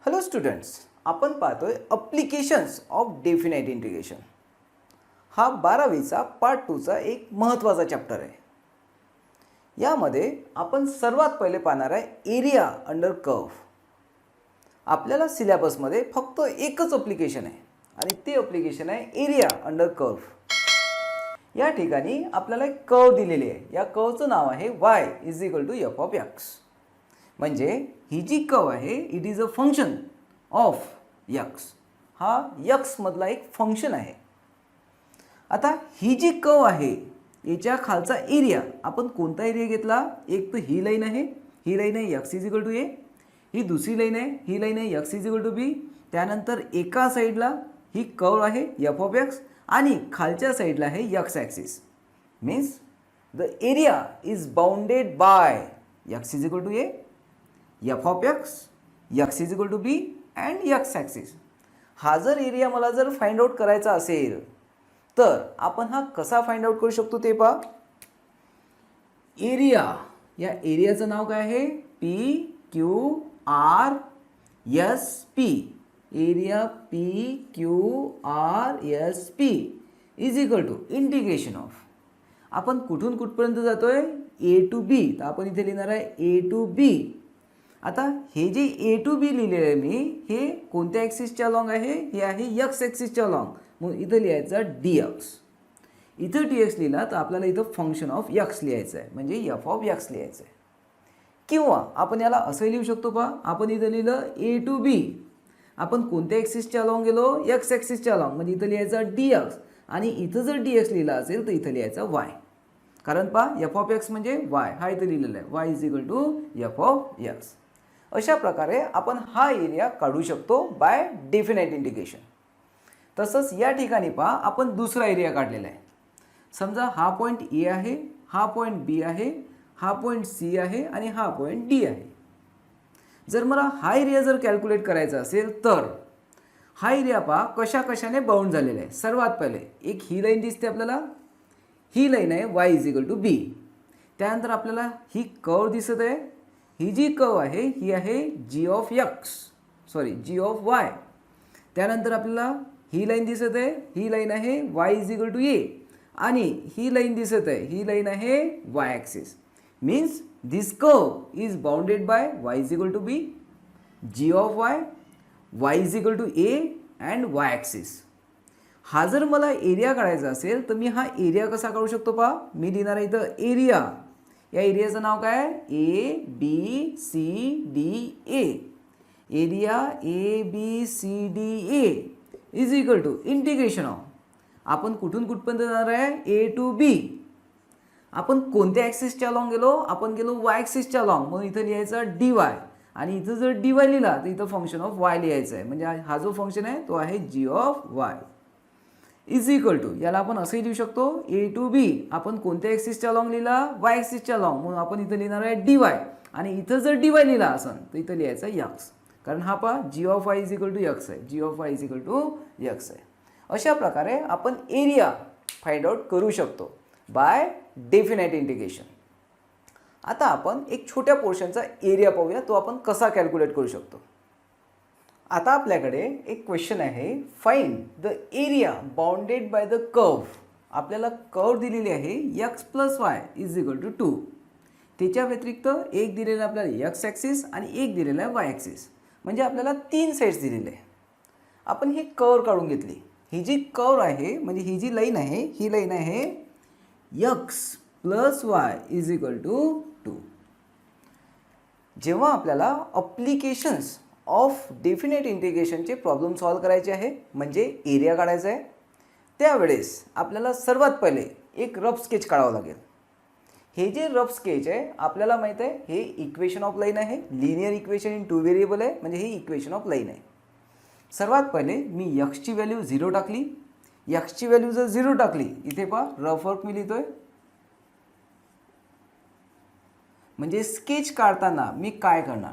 Hello students, आपण पाहतोय applications of definite integration. हा 12वीचा पार्ट 2चा एक महत्त्वाचा चॅप्टर आहे. यामध्ये आपण सर्वात पहिले पाहणार आहे एरिया अंडर कर्व. आपल्याला सिलेबसमध्ये फक्त एकच अप्लिकेशन आहे आणि ते अप्लिकेशन आहे एरिया अंडर कर्व. या ठिकाणी आपल्याला एक कर्व दिलेली आहे. या कर्वचं नाव आहे y = f of x. म्हणजे ही जी कर्व आहे it is a function of x. हा x मधला एक फंक्शन आहे. आता ही जी कर्व आहे याच्या खालचा एरिया आपण कोणता एरिया घेतला? एक तर ही लाईन आहे, ही लाईन आहे x = a. ही दुसरी लाईन आहे, ही लाईन आहे x = b. त्यानंतर एका साईडला ही कर्व आहे f of x आणि खालच्या साईडला आहे x axis. Means the area is bounded by x = a, f of x = b and x axis. हा जर एरिया मला जर फाइंड आउट करायचा असेल तर आपण हा कसा फाइंड आउट करू शकतो ते पहा. एरिया, या एरियाचं नाव काय आहे? PQRSP. Area PQRSP is equal to integration of, आपण कुठून कुठपर्यंत जातोय? A to B. तर आपण इथे लिहिणार आहे A to B. आता हे जे A to B लिहिलेलं आहे मी, हे कोणत्या ॲक्सिसच्या अलॉंग आहे? हे आहे x ॲक्सिसच्या अलॉंग. मग इथं लिहायचं dx. इथं dx लिहिला तर आपल्याला इथं फंक्शन ऑफ x लिहायचं आहे, म्हणजे f of x लिहायचं आहे. किंवा आपण याला असं लिहू शकतो पहा, आपण इथं लिहिलं A to B. आपण कोणत्या ॲक्सिसच्या अलॉंग गेलो? x ॲक्सिसच्या अलॉंग. म्हणजे इथं लिहायचा dx आणि इथं जर dx लिहिला असेल तर इथं लिहायचा y. कारण पहा f of x म्हणजे y, हा इथं लिहिलेला आहे y = f of x. अशा प्रकारे आपण हा एरिया काढू शकतो बाय डेफिनाइट इंटिग्रेशन. तसंच या ठिकाणी पहा आपण दुसरा एरिया काढलेला आहे. समजा हा पॉईंट ए आहे, हा पॉईंट बी आहे, हा पॉईंट सी आहे आणि हा पॉईंट डी आहे. जर मला हा एरिया जर कॅल्क्युलेट करायचा असेल तर हा एरिया पहा कशा कशाने बाउंड झालेला आहे. सर्वात पहिले एक ही लाईन दिसते आपल्याला, ही लाईन आहे y = b. त्यानंतर आपल्याला ही कर्व दिसत आहे. ही जी कर्व आहे ही आहे g of y. त्यानंतर आपल्याला ही लाईन दिसत आहे, ही लाईन आहे y = a आणि ही लाईन दिसत आहे, ही लाईन आहे y axis. Means this curve is bounded by y = b, g of y, y = a and y axis. हा जर मला एरिया काढायचा असेल तर मी हा एरिया कसा काढू शकतो पहा. मी लिहिणार आहे इथं एरिया. या एरियाचं नाव काय आहे? ABCDA. Area ABCDA is equal to integration of, आपण कुठून कुठपर्यंत जाणार आहे? A to B. आपण कोणत्या ॲक्सिसच्या अलॉंग गेलो? आपण गेलो y ॲक्सिसच्या अलॉंग. मग इथं लिहायचा dy आणि इथं जर dy लिहिला तर इथं फंक्शन ऑफ y लिहायचं आहे. म्हणजे हा जो फंक्शन आहे तो आहे g of y is equal to, याला आपण असंही लिहू शकतो A to B. आपण कोणत्या ॲक्सिसच्या अलॉंग लिहिला? y ॲक्सिसच्या अलॉंग. म्हणून आपण इथं लिहिणार आहे dy आणि इथं जर dy लिहिला असेल तर इथं लिहायचा x. कारण हा पहा g of y = x आहे, g of y = x आहे. अशा प्रकारे आपण एरिया फाइंड आउट करू शकतो बाय डेफिनाइट इंटिग्रेशन. आता आपण एक छोट्या पोर्शनचा एरिया पाहूया, तो आपण कसा कॅल्क्युलेट करू शकतो. आता आपल्याकडे एक क्वेश्चन आहे, find the area bounded by the curve. आपल्याला कर्व दिलेली आहे x + y = 2. त्याच्या व्यतिरिक्त एक दिलेला आहे आपल्याला x ॲक्सिस आणि एक दिलेला आहे y ॲक्सिस. म्हणजे आपल्याला 3 साईड्स दिलेले आहे. आपण ही कर्व काढून घेतली. ही जी कर्व आहे म्हणजे ही जी लाईन आहे, ही लाईन आहे x + y = 2. जेव्हा आपल्याला अप्लिकेशन्स ऑफ डेफिनाइट इंटिग्रेशनचे प्रॉब्लेम सॉल्व करायचे आहे, म्हणजे एरिया काढायचा आहे, त्यावेळेस आपल्याला सर्वात पहिले एक रफ स्केच काढावं लागेल. हे जे रफ स्केच आहे आपल्याला माहीत आहे हे इक्वेशन ऑफ लाईन आहे, लिनियर इक्वेशन इन 2 व्हेरिएबल आहे, म्हणजे हे इक्वेशन ऑफ लाईन आहे. सर्वात पहिले मी x ची व्हॅल्यू 0 टाकली. x ची व्हॅल्यू जर 0 टाकली, इथे पहा रफ वर्क मी लिहितोय. म्हणजे स्केच काढताना मी काय करणार?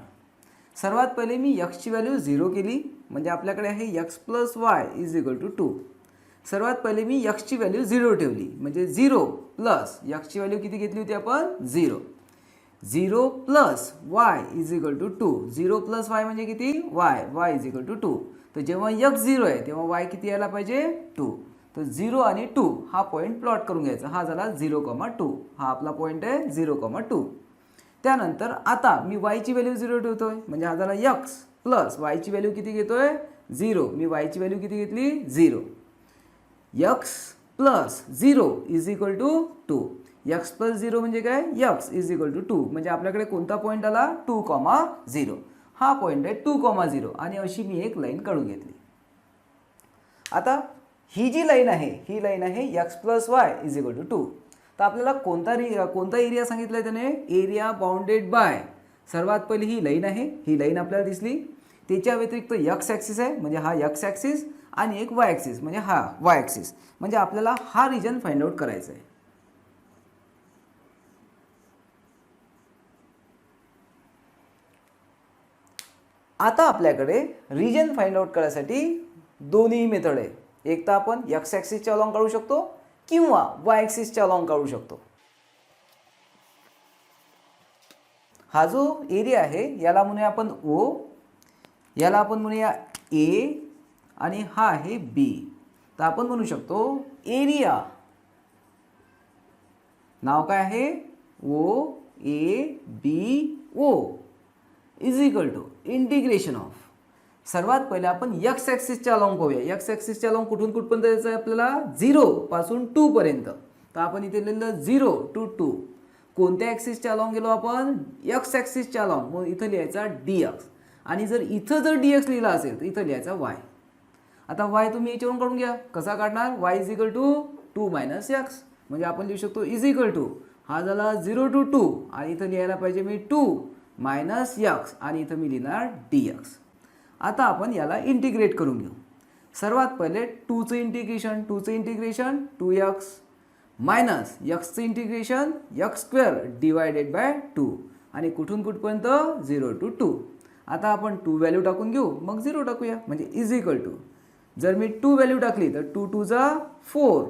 सर्वात पहिले मी x ची व्हॅल्यू 0 केली, म्हणजे आपल्याकडे आहे x + y = 2. सर्वात पहिले मी x ची व्हॅल्यू 0 ठेवली, म्हणजे 0 प्लस x ची व्हॅल्यू किती घेतली होती आपण? 0. 0 plus y is equal to 2. 0 plus y म्हणजे किती? Y. Y is equal to 2. तर जेव्हा x 0 आहे तेव्हा वाय किती यायला पाहिजे? 2. तर 0 आणि 2 हा पॉईंट प्लॉट करून घ्यायचा. हा झाला 0,2. हा आपला पॉईंट आहे 0,2. त्यानंतर आता मी वायची व्हॅल्यू 0 ठेवतोय म्हणजे हा झाला x प्लस वायची व्हॅल्यू किती घेतोय? 0. मी वायची व्हॅल्यू किती घेतली? 0. x plus 0 is equal to 2. x plus 0 म्हणजे काय? x is equal to 2. म्हणजे आपल्याकडे कोणता पॉईंट आला? 2,0. हा पॉईंट आहे 2,0 आणि अशी मी एक लाईन काढून घेतली. आता ही जी लाईन आहे ही लाईन आहे x plus y is equal to 2. तर आपल्याला कोणता एरिया सांगितला आहे त्याने? Area bounded by. सर्वात पहिली ही लाईन आहे. ही लाईन आपल्याला दिसली. त्याच्या व्यतिरिक्त x ॲक्सिस आहे म्हणजे हा x ॲक्सिस आणि एक y ॲक्सिस म्हणजे हा y ॲक्सिस. म्हणजे आपल्याला हा रिजन फाइंड आउट करायचा आहे. आता आपल्याकडे रिजन फाइंड आउट करायसाठी दोन्ही मेथड आहे. एक तर आपण x ॲक्सिसच्या अलॉंग काढू शकतो किंवा y ॲक्सिसच्या अलॉंग काढू शकतो. हा जो एरिया आहे याला म्हणूया आपण O, याला आपण म्हणूया A आणि हा आहे B. तर आपण म्हणू शकतो एरिया, नाव काय आहे? OABO is equal to integration of. सर्वात पहिले आपण x ॲक्सिसच्या अलॉंग पाहूया. x ॲक्सिसच्या अलॉंग कुठून कुठपर्यंत जायचं आहे आपल्याला? 0 पासून 2 पर्यंत. तर आपण इथे लिहिलं 0 to 2. कोणत्या ॲक्सिसच्या अलॉंग गेलो आपण? x ॲक्सिसच्या अलॉंग. मग इथं लिहायचा dx आणि जर इथं जर dx लिहिला असेल तर इथं लिहायचा y. आता y तुम्ही याच्यावरून काढून घ्या. कसा काढणार? y is equal to 2 minus x. म्हणजे आपण लिहू शकतो इज इक्वल टू, हा झाला 0 to 2 आणि इथं लिहायला पाहिजे मी 2 मायनस x आणि इथं मी लिहिणार dx. आता आपण याला इंटिग्रेट करून घेऊ. सर्वात पहिले 2चं इंटिग्रेशन 2x मायनस xचं इंटिग्रेशन x² डिवायडेड बाय 2 आणि कुठून कुठपर्यंत? 0 to 2. आता आपण 2 व्हॅल्यू टाकून घेऊ मग 0 टाकूया म्हणजे इज इक्वल टू, जर मी 2 व्हॅल्यू टाकली तर 2 2 जा 4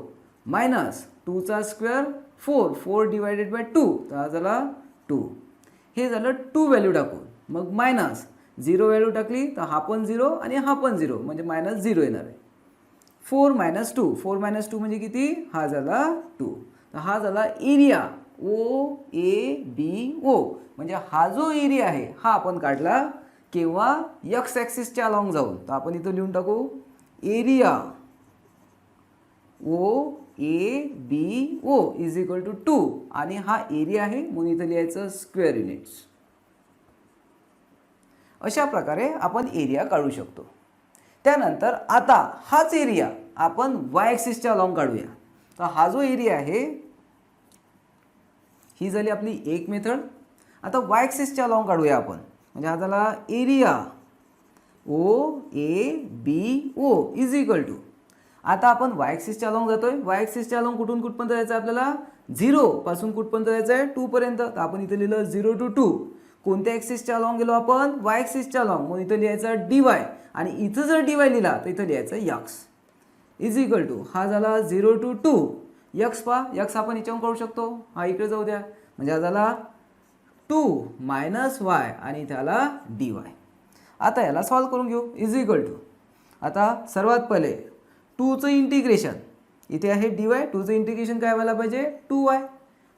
मायनस 2चा स्क्वेअर 4, 4 डिवायडेड बाय 2 तर हा झाला 2. हे झालं 2 व्हॅल्यू टाकून. मग मायनस 0 व्हॅल्यू टाकली तर हा पण 0 आणि हा पण 0 म्हणजे मायनस 0 येणार आहे. 4 मायनस 2, 4 मायनस 2 म्हणजे किती? हा झाला 2. तर हा झाला एरिया OABO. म्हणजे हा जो एरिया आहे हा आपण काढला केव्हा? x ॲक्सिसच्या अलॉंग जाऊन. तर आपण इथं लिहून टाकू area OABO is equal to 2 आणि हा एरिया आहे म्हणून इथं लिहायचं स्क्वेअर युनिट्स. अशा प्रकारे आपण एरिया काढू शकतो. त्यानंतर आता हाच एरिया आपण y ॲक्सिसच्या अलॉंग काढूया. तर हा जो एरिया आहे ही झाली आपली एक मेथड. आता y ॲक्सिसच्या अलॉंग काढूया आपण. म्हणजे हा झाला area OABO is equal to, आता आपण y ॲक्सिसच्या अलॉंग जातोय. y ॲक्सिसच्या अलॉंग कुठून कुठपर्यंत जायचं आहे आपल्याला? 0 पासून कुठपर्यंत जायचं आहे? 2 पर्यंत. तर आपण इथे लिहिलं 0 to 2. कोणत्या ॲक्सिसच्या अलॉंग गेलो आपण? y ॲक्सिसच्या अलॉंग. मग इथं लिहायचा dy आणि इथं जर dy लिहिला तर इथं लिहायचं x इज इक्वल टू, हा झाला 0 to 2. x पहा, x आपण याच्यावरून काढू शकतो. हा इकडे जाऊ द्या म्हणजे हा झाला 2 मायनस y आणि त्याला dy. आता याला सॉल्व करून घेऊ. इज इक्वल टू, आता सर्वात पहिले 2चं इंटिग्रेशन इथे आहे dy. 2चं इंटिग्रेशन काय व्हायला पाहिजे? 2y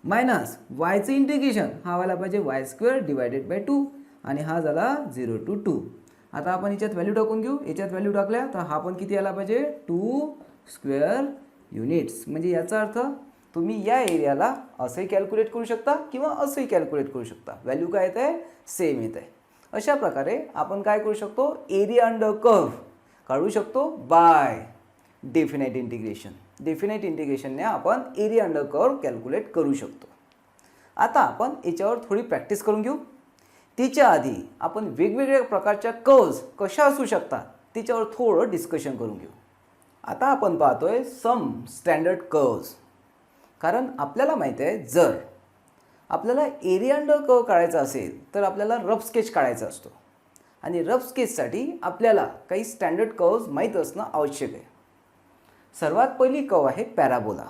मायनस yचं इंटिग्रेशन हा व्हायला पाहिजे y² डिवायडेड बाय 2 आणि हा झाला 0 to 2. आता आपण याच्यात व्हॅल्यू टाकून घेऊ. याच्यात व्हॅल्यू टाकल्या तर हा पण किती आला पाहिजे? 2 स्क्वेअर युनिट्स. म्हणजे याचा अर्थ तुम्ही या एरियाला असंही कॅल्क्युलेट करू शकता किंवा असंही कॅल्क्युलेट करू शकता. व्हॅल्यू काय येत आहे? सेम येत आहे. अशा प्रकारे आपण काय करू शकतो? एरिया अंडर कर्व काढू शकतो बाय डेफिनाइट इंटिग्रेशन. डेफिनाइट इंटिग्रेशनने आपण एरिया अंडर कर्व कॅल्क्युलेट करू शकतो. आता आपण याच्यावर थोडी प्रॅक्टिस करून घेऊ. त्याच्या आधी आपण वेगवेगळ्या प्रकारच्या कर्व्स कशा असू शकतात त्याच्यावर थोडं डिस्कशन करून घेऊ. आता आपण पाहतोय सम स्टँडर्ड कर्व्स. कारण आपल्याला माहिती आहे जर आपल्याला एरिया अंडर कर्व काढायचा असेल तर आपल्याला रफ स्केच काढायचा असतो आणि रफ स्केचसाठी आपल्याला काही स्टँडर्ड कर्व्स माहीत असणं आवश्यक आहे. सर्वात पहिली कर्व आहे पॅराबोला.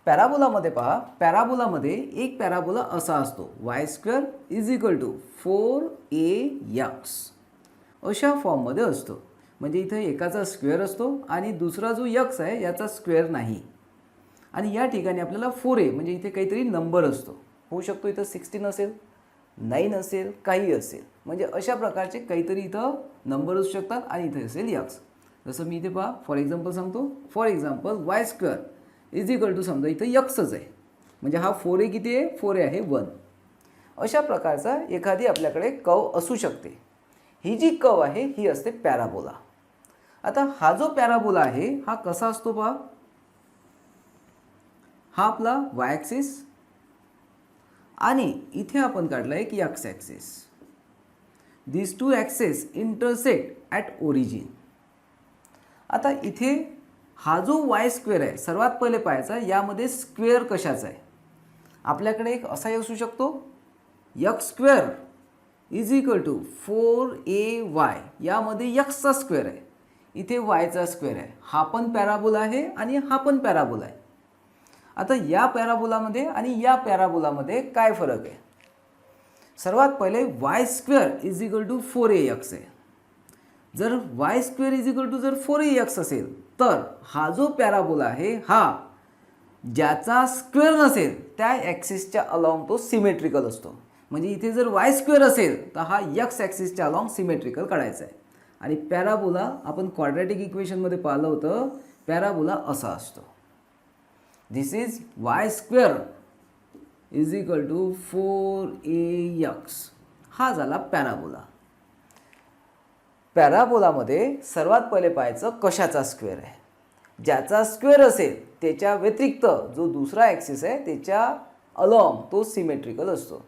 पॅराबोलामध्ये पहा, पॅराबोलामध्ये एक पॅराबोला असा असतो y² = 4ax अशा फॉर्ममध्ये असतो. म्हणजे इथे एकाचा स्क्वेअर असतो आणि दुसरा जो यक्स आहे याचा स्क्वेअर नाही. आणि या ठिकाणी आपल्याला 4a म्हणजे इथे काहीतरी नंबर असतो. होऊ शकतो इथं 16 असेल, 9 असेल, काही असेल. म्हणजे अशा प्रकारचे काहीतरी इथं नंबर असू शकतात आणि इथे असेल यक्स. जसं मी इथे पहा फॉर एक्झाम्पल सांगतो. फॉर एक्झाम्पल y² समजा इथं यक्सच आहे. म्हणजे हा 4a किती आहे? 4a आहे 1. अशा प्रकारचा एखादी आपल्याकडे कर्व असू शकते. ही जी कर्व आहे ही असते पॅराबोला. आता हा जो पॅराबोला आहे हा कसा असतो पहा. हा आपला y ॲक्सिस आणि इथे आपण काढला एक x axis. these two axes intersect at origin. आता इथे हा जो y² आहे सर्वात पहिले पाहायचा यामध्ये स्क्वेअर कशाचा आहे. आपल्याकडे एक असाही असू शकतो x² = 4ay. यामध्ये xचा स्क्वेअर आहे, इथे yचा स्क्वेअर आहे. हा पण पॅराबोला आहे आणि हा पण पॅराबोला आहे. आता या पॅराबोलामध्ये आणि या पॅराबोलामध्ये काय फरक आहे. सर्वात पहिले y² = 4ax आहे. जर y² जर 4ax असेल तर हा जो पॅराबोला आहे हा ज्याचा स्क्वेअर नसेल त्या ॲक्सिसच्या अलॉंग तो सिमेट्रिकल असतो. म्हणजे इथे जर y² असेल तर हा x ॲक्सिसच्या अलॉंग सिमेट्रिकल काढायचा आहे. आणि पॅराबोला आपण क्वाड्रॅटिक इक्वेशनमध्ये पाहिलं होतं. पॅराबोला असा असतो. दिस इज y² = 4ax. हा झाला पॅराबोला. पॅराबोलामध्ये सर्वात पहिले पाहायचं कशाचा स्क्वेअर आहे. ज्याचा स्क्वेअर असेल त्याच्या व्यतिरिक्त जो दुसरा ॲक्सिस आहे त्याच्या अलॉंग तो सिमेट्रिकल असतो.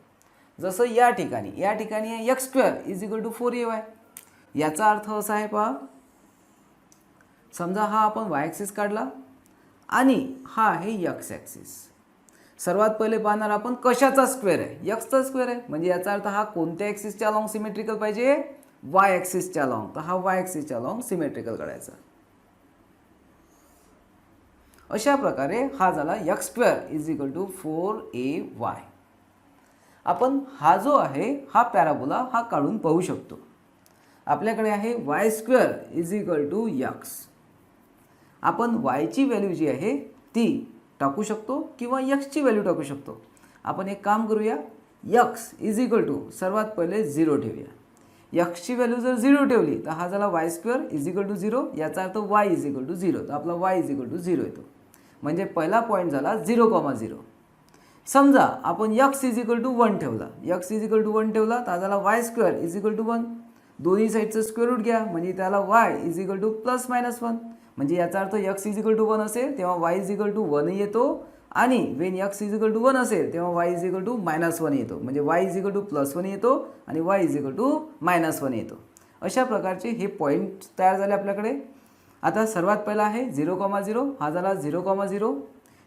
जसं या ठिकाणी आहे x² = 4ay. याचा अर्थ असा आहे पहा. समजा हा आपण y ॲक्सिस काढला आणि हा आहे x ॲक्सिस. सर्वात पहिले पाहणार आपण कशाचा स्क्वेअर आहे. एक्सचा स्क्वेअर आहे. म्हणजे याचा अर्थ हा कोणत्या ॲक्सिसच्या अलॉंग सिमेट्रिकल पाहिजे. y ॲक्सिसच्या अलॉंग. तर हा y ॲक्सिसच्या अलॉंग सिमेट्रिकल काढायचा. अशा प्रकारे हा झाला x² = 4ay. आपण हा जो आहे हा पॅराबोला हा काढून पाहू शकतो. आपल्याकडे आहे y² = x. आपण y ची व्हॅल्यू जी आहे ती टाकू शकतो किंवा x ची व्हॅल्यू टाकू शकतो. आपण एक काम करूया. x सर्वात पहिले 0 ठेवूया. x ची व्हॅल्यू जर 0 ठेवली तर हा झाला y² = 0. याचा अर्थ y = 0. तर आपला y = 0 येतो. म्हणजे पहिला पॉईंट झाला 0,0. समजा आपण x = 1 ठेवला. x = 1 ठेवला तर झाला y² = 1. दोन्ही साईडचं स्क्वेअर रूट घ्या म्हणजे त्याला y = ±1. म्हणजे याचा अर्थ x = 1 असेल तेव्हा y = 1 येतो आणि वेन x = 1 असेल तेव्हा y = -1 येतो. म्हणजे y = +1 येतो आणि y = -1 येतो. अशा प्रकारचे हे पॉईंट तयार झाले आपल्याकडे. आता सर्वात पहिला आहे 0,0. हा झाला 0,0.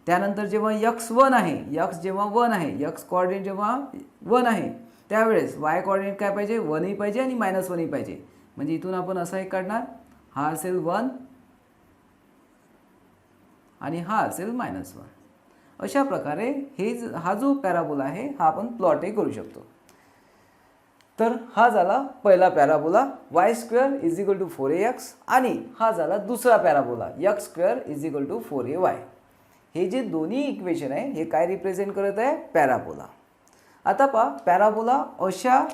त्यानंतर जेव्हा x 1 आहे, x जेव्हा 1 आहे, x कोऑर्डिनेट जेव्हा 1 आहे त्यावेळेस y कोऑर्डिनेट काय पाहिजे. 1 ही पाहिजे आणि -1 ही पाहिजे. म्हणजे इथून आपण असा एक काढणार. हा असेल 1 आणि हा असेल -1. अशा प्रकारे हा जो पॅराबोला आहे हा आपण प्लॉटही करू शकतो. तर हा झाला पहिला पॅराबोला y² = 4ax आणि हा झाला दुसरा पॅराबोला x² = 4ay. हे जे दोन्ही इक्वेशन आहे हे काय रिप्रेझेंट करत आहे. पॅराबोला. आता पहा पॅराबोला अशा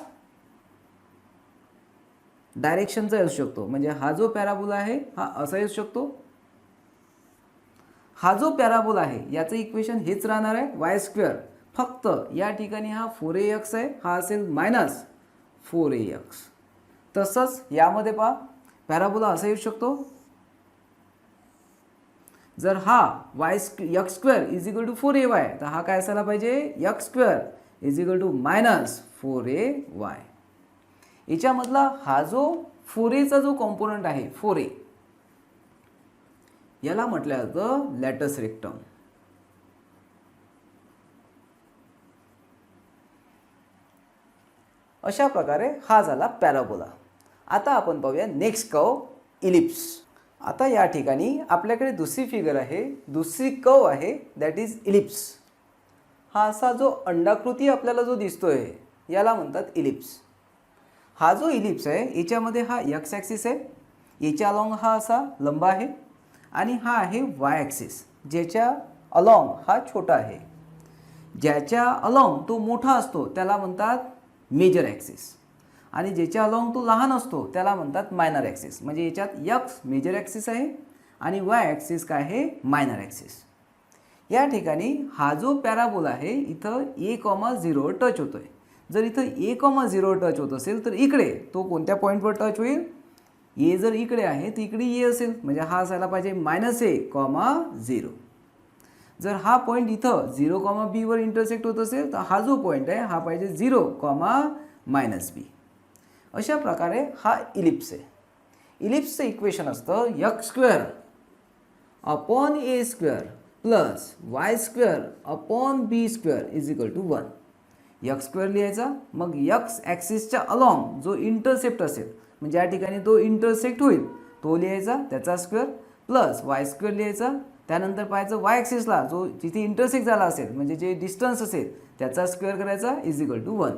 डायरेक्शनचा असू शकतो. म्हणजे हा जो पॅराबोला आहे हा असाही असू शकतो. हा जो पॅराबोला आहे याचं इक्वेशन हेच राहणार आहे y². फक्त या ठिकाणी हा 4ax आहे, हा असेल -4ax. तसंच यामध्ये पहा पॅराबोला असा येऊ शकतो. जर हा x² = 4ay तर हा काय असायला पाहिजे. x² = -4ay. याच्यामधला हा जो 4aचा जो कॉम्पोनंट आहे 4a याला म्हटलं जातं लॅटस रेक्टम. अशा प्रकारे हा झाला पॅराबोला. आता आपण पाहूया नेक्स्ट कर्व इलिप्स. आता या ठिकाणी आपल्याकडे दुसरी फिगर आहे, दुसरी कर्व आहे, दॅट इज इलिप्स. हा असा जो अंडाकृती आपल्याला जो दिसतोय याला म्हणतात इलिप्स. हा जो इलिप्स आहे याच्यामध्ये हा एक्स ॲक्सिस आहे, याच्या अलॉंग हा असा लंब आहे आणि हा आहे वाय ॲक्सिस, ज्याच्या अलॉंग हा छोटा आहे. ज्याच्या अलॉंग तो मोठा असतो त्याला म्हणतात मेजर ॲक्सिस आणि ज्याच्या अलॉंग तो लहान असतो त्याला म्हणतात मायनर ॲक्सिस. म्हणजे याच्यात एक्स मेजर ॲक्सिस आहे आणि वाय ॲक्सिस काय आहे, मायनर ॲक्सिस. या ठिकाणी हा जो पॅराबोला आहे इथं a,0 टच होतोय. जर इथं a,0 टच होत असेल तर इकडे तो कोणत्या पॉईंटवर टच होईल, ए जर इकडे आहे तर इकडे ए असेल, म्हणजे हा असायला पाहिजे -a,0. जर हा पॉईंट इथं 0,b वर इंटरसेक्ट होत असेल तर हा जो पॉईंट आहे हा पाहिजे 0,-b. अशा प्रकारे हा इलिप्स आहे. इलिप्सचं इक्वेशन असतं x² upon a² plus y² upon b² is equal to 1. x² लिहायचा, मग x ॲक्सिसच्या अलॉंग जो इंटरसेप्ट असेल, म्हणजे या ठिकाणी तो इंटरसेक्ट होईल तो लिहायचा त्याचा स्क्वेअर, प्लस y² लिहायचा. त्यानंतर पाहायचं वाय ॲक्सिसला जो जिथे इंटरसेक्ट झाला असेल म्हणजे जे डिस्टन्स असेल त्याचा स्क्वेअर करायचा इज इक्वल टू 1.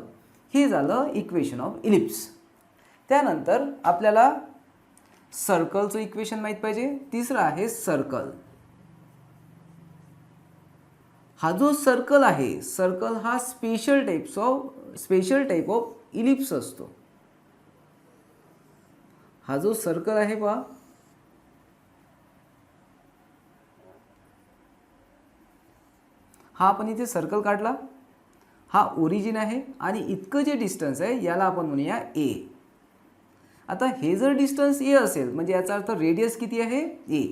हे झालं इक्वेशन ऑफ इलिप्स. त्यानंतर आपल्याला सर्कलचं इक्वेशन माहीत पाहिजे. तिसरं आहे सर्कल. हा जो सर्कल आहे, सर्कल हा स्पेशल टाईप ऑफ इलिप्स असतो. हा जो सर्कल आहे पहा, हा आपण इथे सर्कल काढला, हा ओरिजिन आहे आणि इतकं जे डिस्टन्स आहे याला आपण म्हणूया ए. आता हे जर डिस्टन्स ए असेल म्हणजे याचा अर्थ रेडियस किती आहे, ए.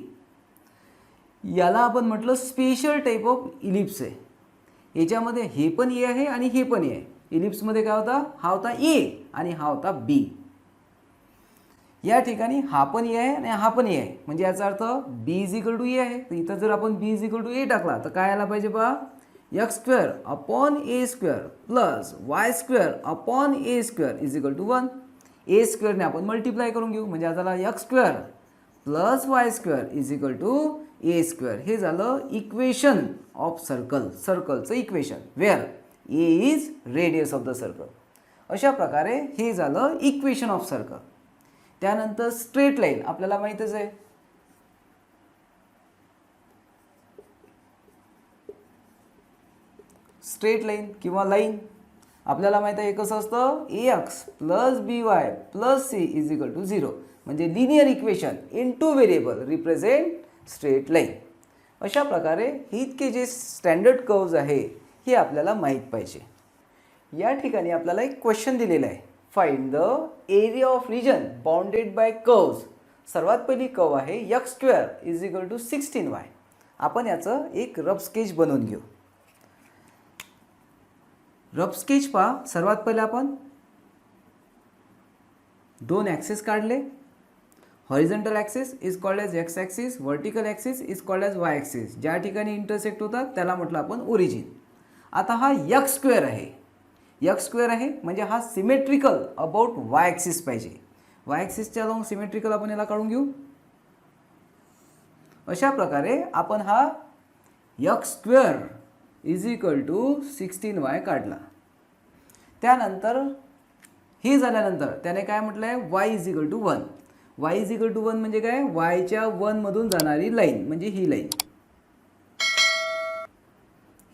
याला आपण म्हटलं स्पेशल टाईप ऑफ इलिप्स आहे. याच्यामध्ये हे पण ए आहे आणि हे पण ए आहे. इलिप्समध्ये काय होता, हा होता ए आणि हा होता बी. या ठिकाणी हा पण ए आहे आणि हा पण ए आहे, म्हणजे याचा अर्थ b is equal to a आहे. तर इथं जर आपण b is equal to a टाकला तर काय यायला पाहिजे पहा, x² upon a² plus y² upon a² is equal to 1. a² ने आपण मल्टिप्लाय करून घेऊ, म्हणजे आता x² plus y² is equal to a². हे झालं इक्वेशन ऑफ सर्कल, सर्कलचं equation, where a is radius of the circle. अशा प्रकारे हे झालं इक्वेशन ऑफ सर्कल. त्यानंतर स्ट्रेट लाईन आपल्याला माहीतच आहे. स्ट्रेट लाईन किंवा लाईन आपल्याला माहिती आहे कसं असतं, ax plus by plus c is equal to 0. म्हणजे linear equation in 2 variable represent straight line. अशा प्रकारे हे इतके जे स्टँडर्ड कर्व्ज आहे हे आपल्याला माहीत पाहिजे. या ठिकाणी आपल्याला एक क्वेश्चन दिलेला आहे, find the area of region bounded by curves. सर्वात पहिली कर्व आहे x² is equal to 16y. आपण याचं एक रफ स्केच बनवून घेऊ. रफ स्केच पहा. सर्वात पहिले आपण 2 ॲक्सिस काढले. Horizontal axis is called as x axis, vertical axis is called as Y axis. ज्या ठिकाणी इंटरसेक्ट होतात त्याला म्हटलं आपण ओरिजिन. आता हा x² आहे, x² आहे म्हणजे हा सिमेट्रिकल अबाउट वाय ॲक्सिस पाहिजे. वाय ॲक्सिसच्या अलॉंग सिमेट्रिकल आपण याला काढून घेऊ. अशा प्रकारे आपण हा x² is equal to 16y काढला. त्यानंतर हे झाल्यानंतर त्याने काय म्हटलं आहे, y is equal to 1. y is equal to 1 म्हणजे काय, yच्या 1 मधून जाणारी लाईन म्हणजे ही लाईन.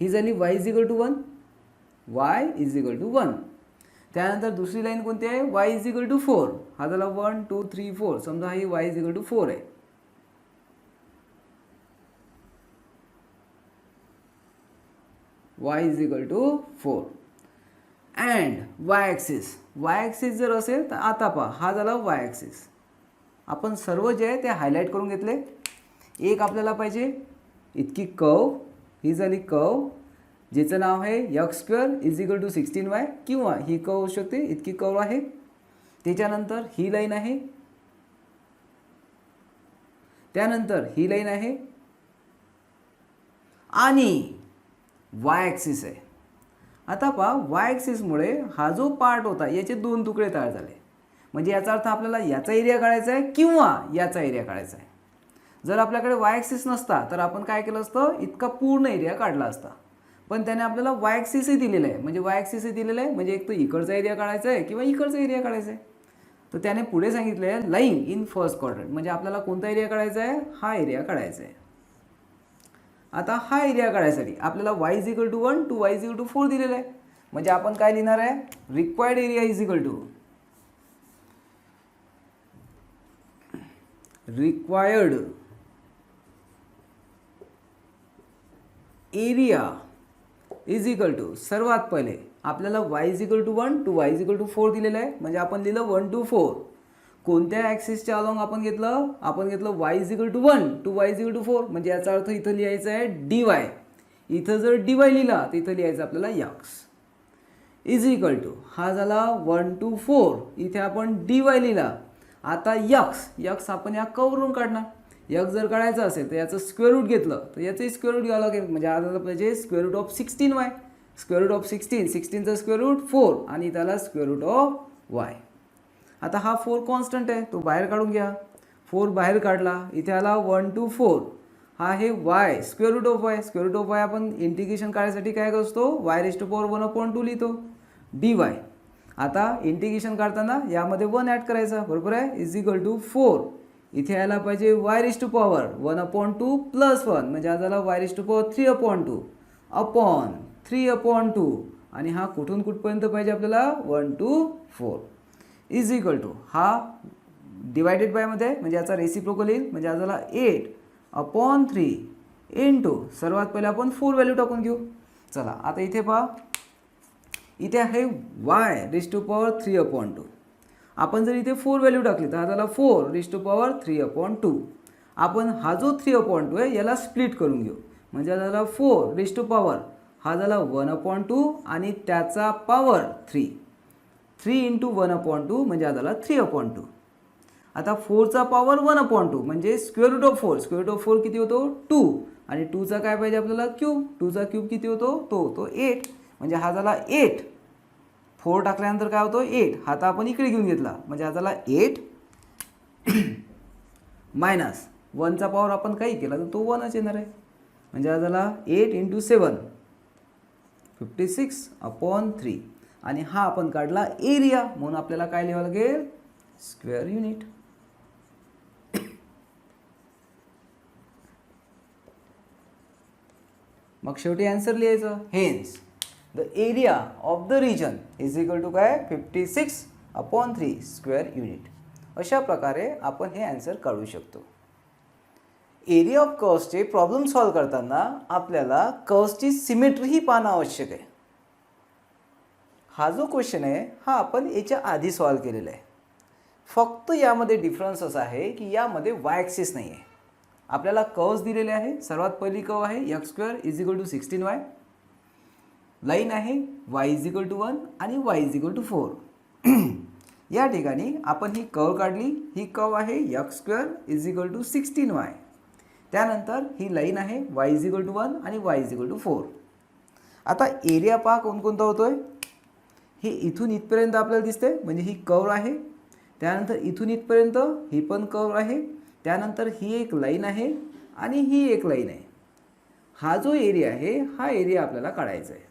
ही झाली y is equal to 1, y is equal to 1. त्यानंतर दुसरी लाईन कोणती आहे, y इज इक्वल टू 4. हा झाला 1 2 3 4. समजा ही y इज इक्वल टू 4 आहे. y is equal to 4 and y axis. y axis जर असेल तर आता पहा हा झाला y ॲक्सिस. आपण सर्व जे आहे ते हायलाईट करून घेतले. एक आपल्याला पाहिजे इतकी कर्व, ही झाली कर्व जिचं नाव आहे x² is equal to 16y, किंवा ही कर्व होऊ शकते इतकी कर्व आहे. त्याच्यानंतर ही लाईन आहे, त्यानंतर ही लाईन आहे आणि वाय ॲक्सिस आहे. आता पहा वाय ॲक्सिसमुळे हा जो पार्ट होता याचे 2 तुकडे तयार झाले. म्हणजे याचा अर्थ आपल्याला याचा एरिया काढायचा आहे किंवा याचा एरिया काढायचा आहे. जर आपल्याकडे वाय ॲक्सिस नसता तर आपण काय केलं असतं, इतका पूर्ण एरिया काढला असता. पण त्याने आपल्याला वाय ॲक्सिसही दिलेलं आहे, म्हणजे वाय ॲक्सिसही दिलेलं आहे, म्हणजे एक तर इकडचा एरिया काढायचा आहे किंवा इकडचा एरिया काढायचा आहे. तर त्याने पुढे सांगितलं आहे लाईंग इन फर्स्ट क्वाड्रंट, म्हणजे आपल्याला कोणता एरिया काढायचा आहे, हा एरिया काढायचा आहे. आता हा एरिया काढायसाठी आपल्याला y is equal to 1 to y is equal to 4 दिलेलं आहे. म्हणजे आपण काय लिहिणार आहे, required area is equal to required area is equal to, सर्वात पहिले आपल्याला y is equal to 1 to y is equal to 4 दिलेलं आहे. म्हणजे आपण लिहिलं 1 टू 4. कोणत्या ॲक्सिसच्या अलॉंग आपण घेतलं y is equal to 1 to y is equal to 4. म्हणजे याचा अर्थ इथं लिहायचं आहे dy. इथं जर dy लिहिला तर इथं लिहायचं आपल्याला x इज इक्वल टू, हा झाला 1 टू 4. इथे आपण dy लिहिला. आता x आपण या कर्ववरून काढणार. x जर काढायचं असेल तर याचं स्क्वेअर रूट घेतलं तर याचंही स्क्वेअर रूट घ्यावं लागेल. म्हणजे आज पाहिजे square root of 16y. Square root of 16चं स्क्वेअर रूट 4 आणि त्याला स्क्वेअर रूट ऑफ y. आता हा 4 कॉन्स्टंट आहे, तो बाहेर काढून घ्या. 4 बाहेर काढला, इथे आला 1 टू 4. हा आहे y, square root of y. Square root of y आपण इंटिग्रेशन काढायसाठी काय करतो, y रेज टू पॉवर 1/2 लिहितो dy. आता इंटिग्रेशन काढताना यामध्ये 1 ॲड करायचा, बरोबर आहे, इज इक्वल टू 4. इथे यायला पाहिजे y raise to power 1/2 plus 1, म्हणजे हा झाला y raise to power 3/2 upon 3/2. आणि हा कुठून कुठपर्यंत पाहिजे आपल्याला 1 टू 4 इज इक्वल टू, हा डिवायडेड बायमध्ये म्हणजे याचा रेसिप्रोकल येईल. म्हणजे हा झाला 8/3 इंटू, सर्वात पहिले आपण 4 व्हॅल्यू टाकून घेऊ. चला आता इथे पहा, इथे आहे y रेज टू पॉवर 3/2. आपण जर इथे 4 व्हॅल्यू टाकली तर हा झाला 4 रेज टू पॉवर 3/2. आपण हा जो 3/2 आहे याला स्प्लिट करून घेऊ. म्हणजे हा झाला 4 रेज टू पॉवर, हा झाला 1/2 आणि त्याचा पॉवर 3. 3 इंटू 1/2 म्हणजे हा झाला 3/2. आता 4चा पॉवर 1/2 म्हणजे square root of 4. Square root of 4 किती होतो, 2. आणि 2चा काय पाहिजे आपल्याला क्यूब. 2चा क्यूब किती होतो, तो 8. म्हणजे हा झाला 8. 4 टाकल्यानंतर काय होतो 8. हा तर आपण इकडे घेऊन घेतला. म्हणजे हा झाला 8 मायनस 1चा पॉवर आपण काही केला तर तो 1च येणार आहे. म्हणजे हा झाला 8 इंटू 7 56/3. आणि हा आपण काढला एरिया, म्हणून आपल्याला काय लिहावं लागेल, स्क्वेअर युनिट. मग शेवटी आन्सर लिहायचं. Hence the area of the region is equal to काय, 56/3 स्क्वेअर युनिट. अशा प्रकारे आपण हे आन्सर काढू शकतो. एरिया ऑफ कर्व्सचे प्रॉब्लेम सॉल्व करताना आपल्याला कर्व्सची सिमेट्रीही पाहणं आवश्यक आहे. हा जो क्वेश्चन आहे हा आपण याच्या आधी सॉल्व केलेला आहे. फक्त यामध्ये डिफरन्स असा आहे की यामध्ये वाय ॲक्सिस नाही आहे. आपल्याला कर्व्स दिलेले आहे. सर्वात पहिली कर्व आहे x² is equal to 16y. Line आहे y इज इक्वल टू 1 आणि y इज इक्वल टू 4. या ठिकाणी आपण ही कर्व काढली. ही कर्व आहे x² is equal to 16y. त्यानंतर ही लाईन आहे y इज इक्वल टू 1 आणि y इज इक्वल टू 4. आता एरिया पहा कोणकोणता होतोय. हे इथून इथपर्यंत आपल्याला दिसते, म्हणजे ही कर्व आहे. त्यानंतर इथून इथपर्यंत ही पण कर्व आहे. त्यानंतर ही एक लाईन आहे आणि ही एक लाईन आहे. हा जो एरिया आहे हा एरिया आपल्याला काढायचा आहे.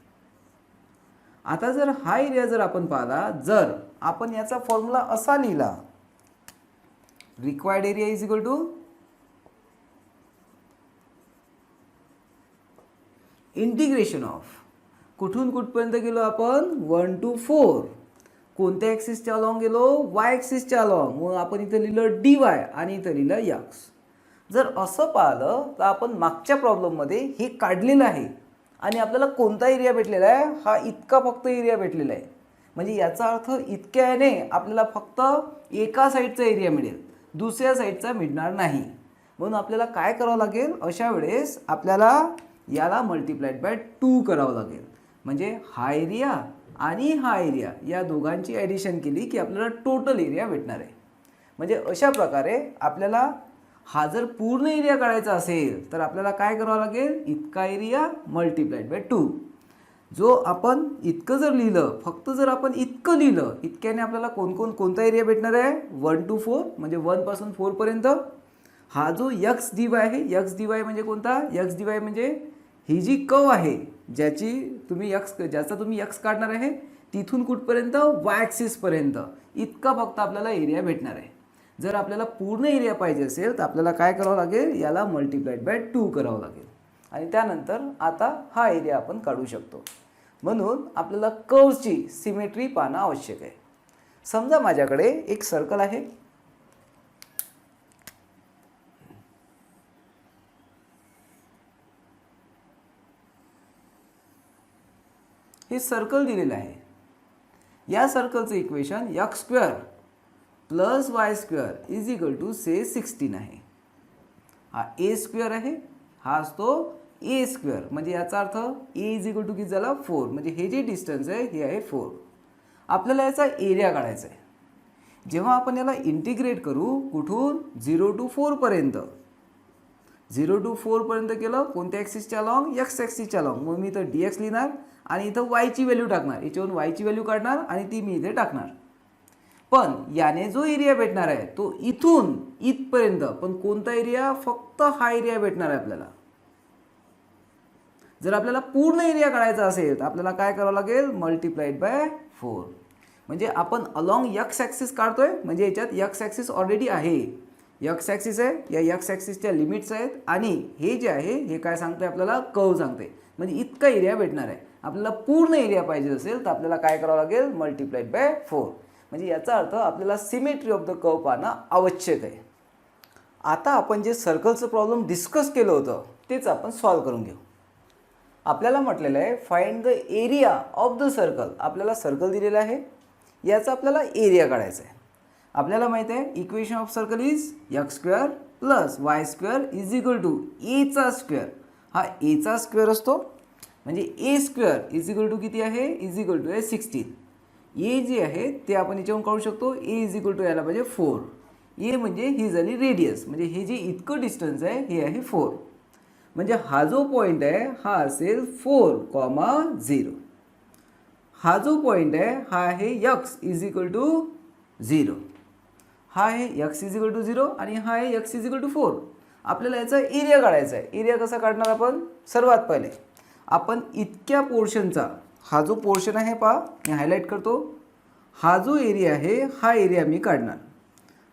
आता जर हा एरिया जर आपण पाहिला, जर आपण याचा फॉर्म्युला असा लिहिला, required area is equal to integration of, कुठून कुठपर्यंत गेलो आपण, 1 टू 4. कोणत्या ॲक्सिसच्या अलॉंग गेलो, वाय ॲक्सिसच्या अलॉंग. मग आपण इथं लिहिलं dy आणि इथं लिहिलं x. जर असं पाहिलं तर आपण मागच्या प्रॉब्लेममध्ये हे काढलेलं आहे आणि आपल्याला कोणता एरिया भेटलेला आहे, हा इतका फक्त एरिया भेटलेला आहे. म्हणजे याचा अर्थ इतक्याने आपल्याला फक्त एका साईडचा एरिया मिळेल, दुसऱ्या साईडचा मिळणार नाही. म्हणून आपल्याला काय करावं लागेल, अशा वेळेस आपल्याला याला मल्टिप्लाइड बाय 2 करावं लागेल. म्हणजे हा एरिया आणि हा एरिया या दोघांची ॲडिशन केली की आपल्याला टोटल एरिया भेटणार आहे. म्हणजे अशा प्रकारे आपल्याला हा जर पूर्ण एरिया काढायचा असेल तर आपल्याला काय करावं लागेल, इतका एरिया मल्टिप्लाइड बाय 2. जो आपण इतकं जर लिहिलं, फक्त जर आपण इतकं लिहिलं, इतक्याने आपल्याला कोणता एरिया भेटणार आहे, 1 टू 4. म्हणजे 1 पासून 4 पर्यंत. हा जो यक्स डी वाय आहे, यक्स डी वाय म्हणजे कोणता, यक्स डी वाय म्हणजे ही जी कर्व आहे ज्याचा तुम्ही यक्स काढणार आहे तिथून कुठपर्यंत, वाय ॲक्सिसपर्यंत इतका फक्त आपल्याला एरिया भेटणार आहे. जर आपल्याला पूर्ण एरिया पाहिजे असेल तर आपल्याला काय करावं लागेल, याला मल्टिप्लाइड बाय 2 करावं लागेल आणि त्यानंतर आता हा एरिया आपण काढू शकतो. म्हणून आपल्याला कर्वची सिमेट्री पाहणं आवश्यक आहे. समजा माझ्याकडे एक सर्कल आहे, हे सर्कल दिलेलं आहे. या सर्कलचं equation x square plus y square is equal to say 16 आहे. हा ए स्क्वेअर आहे, हा असतो ए स्क्वेअर, म्हणजे याचा अर्थ ए इज इक्वल टू किती झाला 4, म्हणजे हे जे डिस्टन्स आहे हे आहे 4. आपल्याला याचा एरिया काढायचा आहे. जेव्हा आपण याला इंटिग्रेट करू कुठून, 0 to 4 पर्यंत, 0 to 4 पर्यंत केलं कोणत्या ॲक्सिसच्या अलॉंग, एक्स ॲक्सिसच्या अलॉंग, मग मी इथं डी एक्स लिहिणार आणि इथं वायची व्हॅल्यू टाकणार, याच्यावरून वायची व्हॅल्यू काढणार आणि ती मी इथे टाकणार. पण याने जो एरिया भेटणार आहे तो इथून इथपर्यंत, पण कोणता एरिया, फक्त हा एरिया भेटणार आहे आपल्याला. जर आपल्याला पूर्ण एरिया काढायचा असेल तर आपल्याला काय करावं लागेल, मल्टिप्लाइड बाय 4. म्हणजे आपण अलॉंग एक्स ॲक्सिस काढतोय, म्हणजे याच्यात एक्स ॲक्सिस ऑलरेडी आहे, एक्स ॲक्सिस आहे, या एक्स ॲक्सिसच्या लिमिट्स आहेत आणि हे जे आहे हे काय सांगते आपल्याला, कर्व सांगते, म्हणजे इतका एरिया भेटणार आहे. आपल्याला पूर्ण एरिया पाहिजे असेल तर आपल्याला काय करावं लागेल, मल्टिप्लाइड बाय 4. म्हणजे याचा अर्थ आपल्याला सिमेट्री ऑफ द कर्व पाहणं आवश्यक आहे. आता आपण जे सर्कलचं प्रॉब्लेम डिस्कस केलं होतं तेच आपण सॉल्व करून घेऊ. आपल्याला म्हटलेलं आहे find the area of the circle. आपल्याला सर्कल दिलेलं आहे, याचा आपल्याला एरिया काढायचा आहे. आपल्याला माहिती आहे equation of circle is x square plus y square is equal to एचा स्क्वेअर. हा एचा स्क्वेअर असतो, म्हणजे a square is equal to किती आहे, इज इक्वल टू आहे 16. ए जे आहे ते आपण याच्यावरून काढू शकतो, ए इज इक्वल टू यायला पाहिजे 4. ए म्हणजे ही झाली रेडियस, म्हणजे हे जे इतकं डिस्टन्स आहे हे आहे 4. म्हणजे हा जो पॉईंट आहे हा असेल 4,0. हा जो पॉईंट आहे हा आहे एक्स इज इक्वल टू 0. हा आहे एक्स इज इक्वल टू 0 आणि हा आहे एक्स इज इक्वल टू 4. आपल्याला याचा एरिया काढायचा आहे. एरिया कसा काढणार आपण, सर्वात पहिले आपण इतक्या पोर्शनचा, हा जो पोर्शन आहे पहा मी हायलाईट करतो, हा जो एरिया आहे हा एरिया मी काढणार.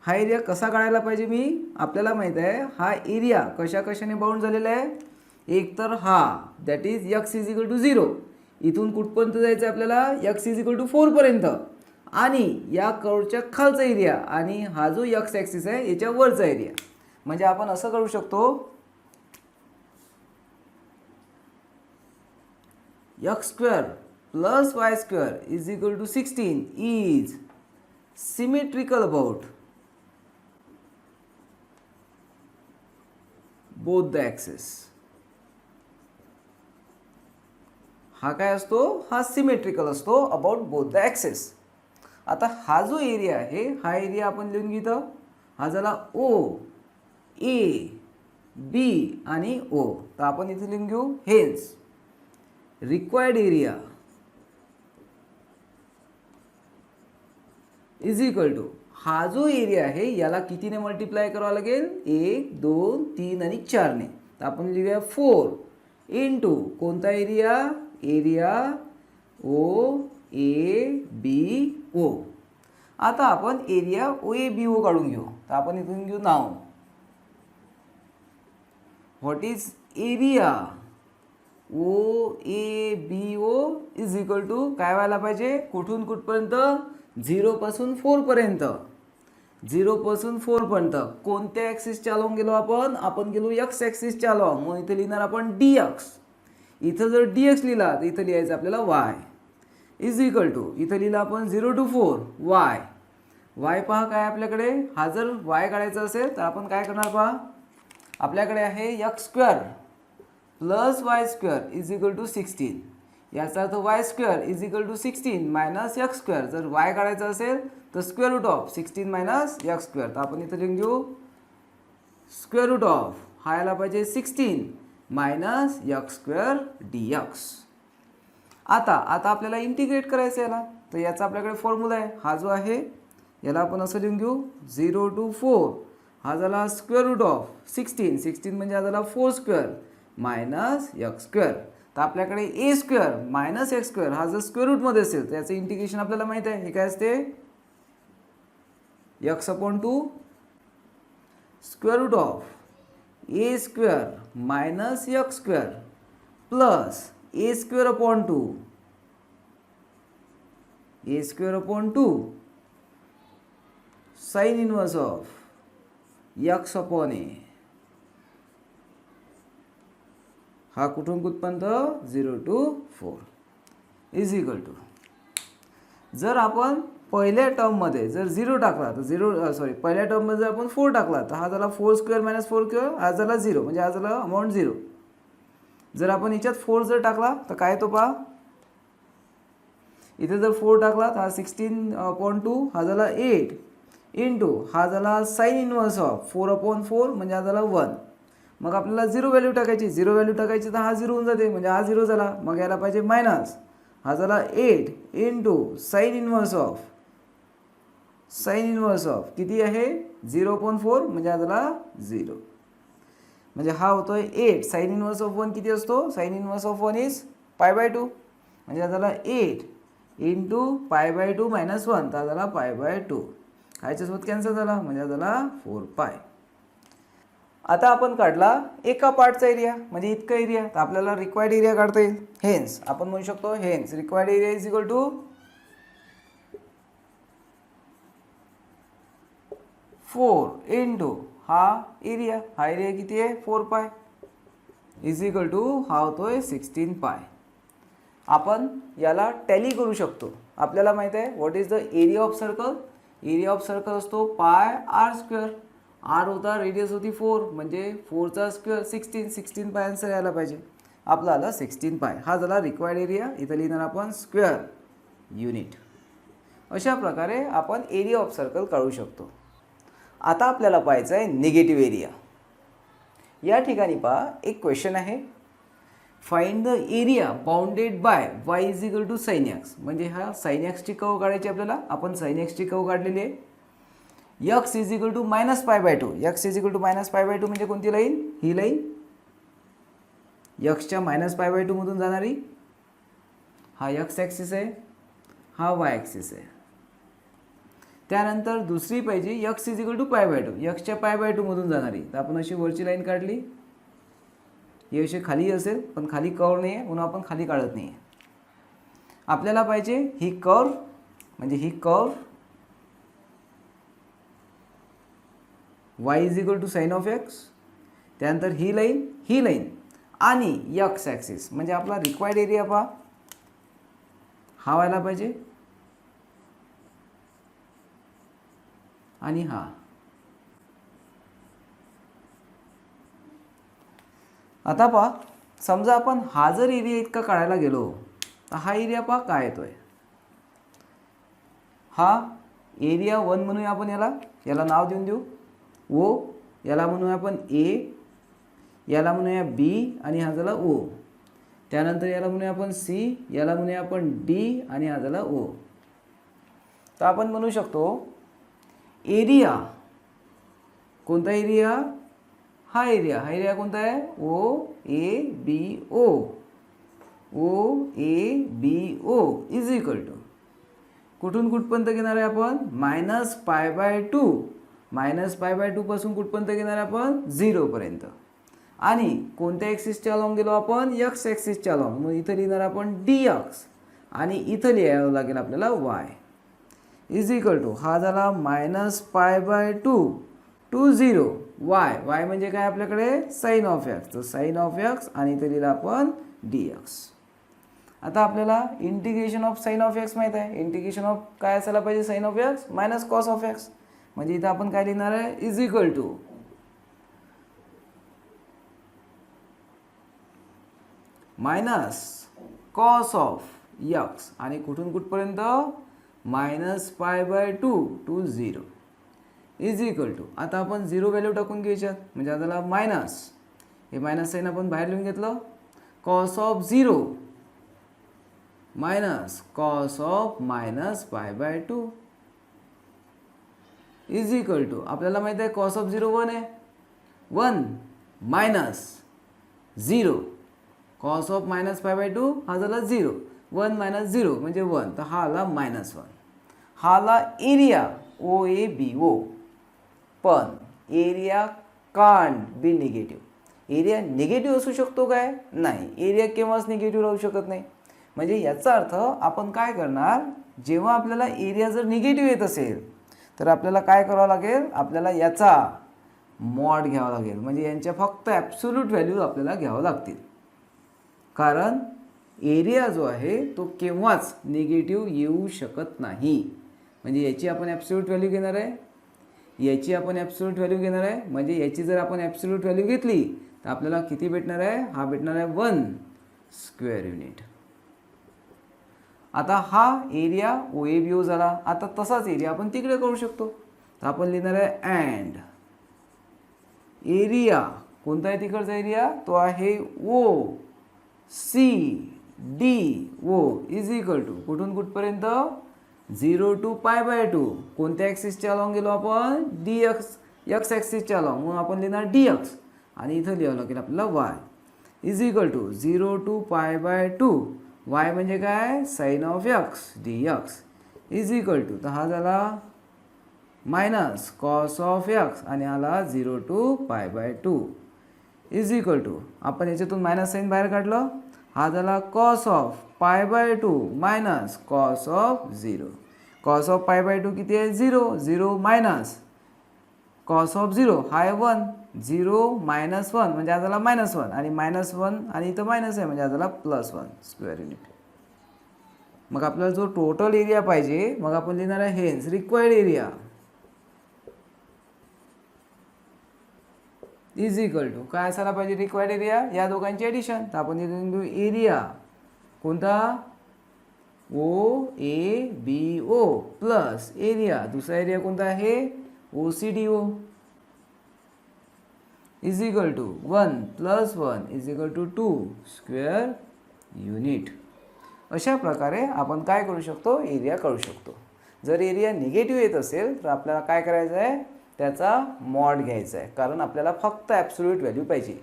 हा एरिया कसा काढायला पाहिजे मी, आपल्याला माहीत आहे हा एरिया कशा कशाने बाउंड झालेला आहे. एक तर हा that is x is equal to 0, इथून कुठपर्यंत जायचं आहे आपल्याला, एक्स इज इक्वल टू 4 पर्यंत, आणि या कर्वच्या खालचा एरिया आणि हा जो एक्स ॲक्सिस आहे याच्या वरचा एरिया. म्हणजे आपण असं करू शकतो, x square plus y square is equal to 16 is symmetrical about both the axis. हा काय असतो, हा सिमेट्रिकल असतो अबाउट बोथ द ॲक्सिस. आता हा जो एरिया आहे हा एरिया आपण लिहून घेतो, हा झाला ओ, ए, बी आणि ओ. तर आपण इथे लिहून घेऊ hence required area is equal to, हा जो एरिया आहे याला कितीने मल्टिप्लाय करावा लागेल, 1, 2, 3 आणि 4ने. तर आपण लिहूया 4 इंटू कोणता area, area O A B ओ. आता आपण एरिया ओ ए बी ओ काढून घेऊ. तर आपण इथून घेऊ नाव, what is area O A B O is equal to काय व्हायला पाहिजे, कुठून कुठपर्यंत, 0 पासून 4 पर्यंत. 0 पासून 4 पर्यंत कोणत्या ॲक्सिसच्या अलॉंग गेलो आपण गेलो एक्स ॲक्सिसच्या अलॉंग. मग इथे लिहिणार आपण डी एक्स. इथं जर डी एक्स लिहिला तर इथं लिहायचं आपल्याला वाय इज इक्वल टू, इथं लिहिलं आपण 0 to 4 वाय. वाय पहा काय आपल्याकडे, हा जर वाय काढायचा असेल तर आपण काय करणार पहा, आपल्याकडे आहे x square plus y square is equal to 16. याचा अर्थ y square is equal to 16 minus x square. जर वाय काढायचा असेल तर square root of 16 minus x square. तर आपण इथं लिहून घेऊ स्क्वेअर रूट ऑफ, हा यायला पाहिजे 16 minus x square D x. आता आपल्याला इंटिग्रेट करायचं याला, तर याचा आपल्याकडे फॉर्म्युला आहे, हा जो आहे याला आपण असं लिहून घेऊ 0 to 4, हा झाला स्क्वेअर रूट ऑफ 16 म्हणजे हा झाला 4 स्क्वेअर मायनस एक्स स्क्वेअर. तर आपल्याकडे ए स्क्वेअर मायनस एक्स स्क्वेअर हा जर स्क्वेअर रूटमध्ये असेल तर याचं इंटिग्रेशन आपल्याला माहीत आहे. हे काय असते x upon 2 square root of a square minus x square plus a square upon 2 a square upon 2 sine inverse of x upon a. हा कुठून कुठपर्यंत 0 to 4 इज इक्वल टू. जर आपण पहिल्या टर्ममध्ये जर 0 टाकला तर पहिल्या टर्ममध्ये जर आपण 4 टाकला तर हा झाला 4 स्क्वेअर मायनस 4 स्क्वेअर हा झाला 0 म्हणजे हा झाला अमाऊंट 0. जर आपण याच्यात 4 जर टाकला तर काय येतो पहा. इथे जर 4 टाकला तर हा 16/2 हा झाला 8 इंटू हा झाला साइन इनवर्स ऑफ 4/4 म्हणजे हा झाला 1. मग आपल्याला 0 व्हॅल्यू टाकायची तर हा 0 होऊन जाते म्हणजे हा 0 झाला. मग यायला पाहिजे मायनस हा झाला 8 इंटू साइन इनवर्स ऑफ किती आहे 0/4 म्हणजे हा झाला 0. म्हणजे हा होतोय 8 साइन इनवर्स ऑफ 1 किती असतो साइन इनवर्स ऑफ 1 इज π/2 म्हणजे हा झाला 8 इंटू π/2 मायनस 1 तर हा झाला π/2. ह्याच्यासोबत कॅन्सल झाला म्हणजे हा झाला 4π. आता आपण काढला एका पार्टचा एरिया म्हणजे इतका एरिया तर आपल्याला रिक्वायर्ड एरिया काढता येईल. हेन्स आपण म्हणू शकतो hence required area is equal to 4 into हा एरिया किती आहे 4π इज इक्वल टू हा होतोय 16π. आपण याला टॅली करू शकतो. आपल्याला माहित आहे what is the area of circle. Area of circle असतो πr². आर होता रेडियस होती 4 म्हणजे 4चा स्क्वेअर 16 आन्सर यायला पाहिजे. आपला आला 16π. हा झाला रिक्वायर्ड एरिया. इथं लिहिणार आपण स्क्वेअर युनिट. अशा प्रकारे आपण एरिया ऑफ सर्कल काढू शकतो. आता आपल्याला पाहायचं आहे निगेटिव्ह एरिया. या ठिकाणी पहा एक क्वेश्चन आहे. Find the area bounded by y is equal to sine x. म्हणजे हा साइन एक्सची कर्व काढायची आपल्याला. आपण साइन एक्सची कर्व काढलेली आहे. x is equal to minus π/2. x is equal to minus π/2 म्हणजे कोणती लाईन ही लाईन एक्सच्या मायनस π/2 मधून जाणारी. हा x ॲक्सिस आहे हा y ॲक्सिस आहे. त्यानंतर दुसरी पाहिजे x इज इक्वल टू π/2 एक्सच्या π/2 मधून जाणारी. तर आपण अशी वरची लाईन काढली. ही अशी खाली असेल पण खाली कर्व नाही आहे म्हणून आपण खाली काढत नाही आहे. आपल्याला पाहिजे ही कर्व म्हणजे ही curve y is equal to sine of x. त्यानंतर ही लाईन आणि x ॲक्सिस म्हणजे आपला रिक्वायर्ड एरिया पहा हा व्हायला पाहिजे आणि हा. आता पहा समजा आपण हा जर एरिया इतका काढायला गेलो तर हा एरिया पहा काय येतोय. हा एरिया 1 म्हणूया आपण. याला नाव देऊन देऊ ओ. याला म्हणूया आपण ए. याला म्हणूया बी आणि हा झाला ओ. त्यानंतर याला म्हणूया आपण सी. याला म्हणूया आपण डी आणि हा झाला ओ. तर आपण म्हणू शकतो एरिया कोणता एरिया हा एरिया कोणता आहे O A B O is equal to कुठून कुठपर्यंत घेणार आहे आपण मायनस π/2 पासून कुठपर्यंत घेणार आहे आपण 0 पर्यंत. आणि कोणत्या ॲक्सिसच्या अलॉंग गेलो आपण x ॲक्सिसच्या अलॉंग. मग इथं लिहिणार आपण dx आणि इथं लिहावं लागेल आपल्याला y इज इक्वल टू हा झाला मायनस π/2 टू 0 y म्हणजे काय आपल्याकडे साइन ऑफ x. तर साइन ऑफ x आणि इथं लिहिलं आपण dx. आता आपल्याला integration of sine of x माहीत आहे. इंटिग्रेशन ऑफ काय असायला पाहिजे sine of x minus cos of x. म्हणजे इथं आपण काय लिहिणार आहे is equal to minus cos of x आणि कुठून कुठपर्यंत minus π/2 to 0 is equal to. आता आपण 0 व्हॅल्यू टाकून घ्यायच्यात म्हणजे आता मायनस हे मायनस साइन आपण बाहेर लिहून घेतलं. Cos of 0 minus cos of minus π/2 is equal to आपल्याला माहिती आहे कॉस ऑफ 0 1 आहे, 1 मायनस 0, कॉस ऑफ -π/2 हा झाला 0, 1 मायनस 0 म्हणजे 1, तर हा आला -1. हा आला एरिया OABO. पण area can't be negative. Area negative असू शकतो काय? नाही, एरिया केव्हाच निगेटिव्ह राहू शकत नाही. म्हणजे याचा अर्थ आपण काय करणार, जेव्हा आपल्याला एरिया जर निगेटिव्ह येत असेल तर आपल्याला काय करावं लागेल, आपल्याला याचा मॉड घ्यावा लागेल. म्हणजे यांच्या फक्त ॲब्सोल्यूट व्हॅल्यू आपल्याला घ्यावं लागतील. कारण एरिया जो आहे तो केव्हाच निगेटिव्ह येऊ शकत नाही. म्हणजे याची आपण ॲब्सोल्यूट व्हॅल्यू घेणार आहे, याची आपण ॲब्सोल्यूट व्हॅल्यू घेणार आहे. म्हणजे याची जर आपण ॲब्सोल्यूट व्हॅल्यू घेतली तर आपल्याला किती भेटणार आहे, हा भेटणार आहे 1 स्क्वेअर युनिट. आता हा एरिया OABO झाला. आता तसाच एरिया आपण तिकडे करू शकतो. तर आपण लिहिणार आहे अँड एरिया, कोणता आहे तिकडचा एरिया, तो आहे OCDO इज इक्वल टू कुठून कुठपर्यंत, 0 to π/2. कोणत्या ॲक्सिसच्या अलॉंग गेलो आपण, DX X ॲक्सिसच्या अलॉंग, म्हणून आपण लिहिणार DX आणि इथं लिहावं लागेल आपल्याला Y is equal to 0 to π/2. Y म्हणजे काय, sine of X DX is equal to, तर हा झाला मायनस कॉस ऑफ X आणि आला 0 to π/2 इज इक्वल टू, आपण याच्यातून मायनस साईन बाहेर काढलं, हा झाला cos of π/2 minus cos of 0. Cos of π/2 किती आहे, 0, 0 मायनस कॉस ऑफ 0 हा आहे 1, 0 मायनस 1 म्हणजे हा झाला -1 आणि -1 आणि इथं मायनस आहे म्हणजे हा झाला +1 स्क्वेअर युनिट. मग आपल्याला जो टोटल एरिया पाहिजे, मग आपण लिहिणार आहे hence required area is equal to काय असायला पाहिजे, रिक्वायर्ड एरिया या दोघांची ॲडिशन. तर आपण इथून घेऊ एरिया कोणता, OABO प्लस एरिया, दुसरा एरिया कोणता आहे, OCDO is equal to 1 + 1 is equal to 2 square unit. अशा प्रकारे आपण काय करू शकतो, एरिया काढू शकतो. जर एरिया निगेटिव्ह येत असेल तर आपल्याला काय करायचं आहे, त्याचा मॉड घ्यायचा आहे. कारण आपल्याला फक्त ॲब्सोल्यूट व्हॅल्यू पाहिजे.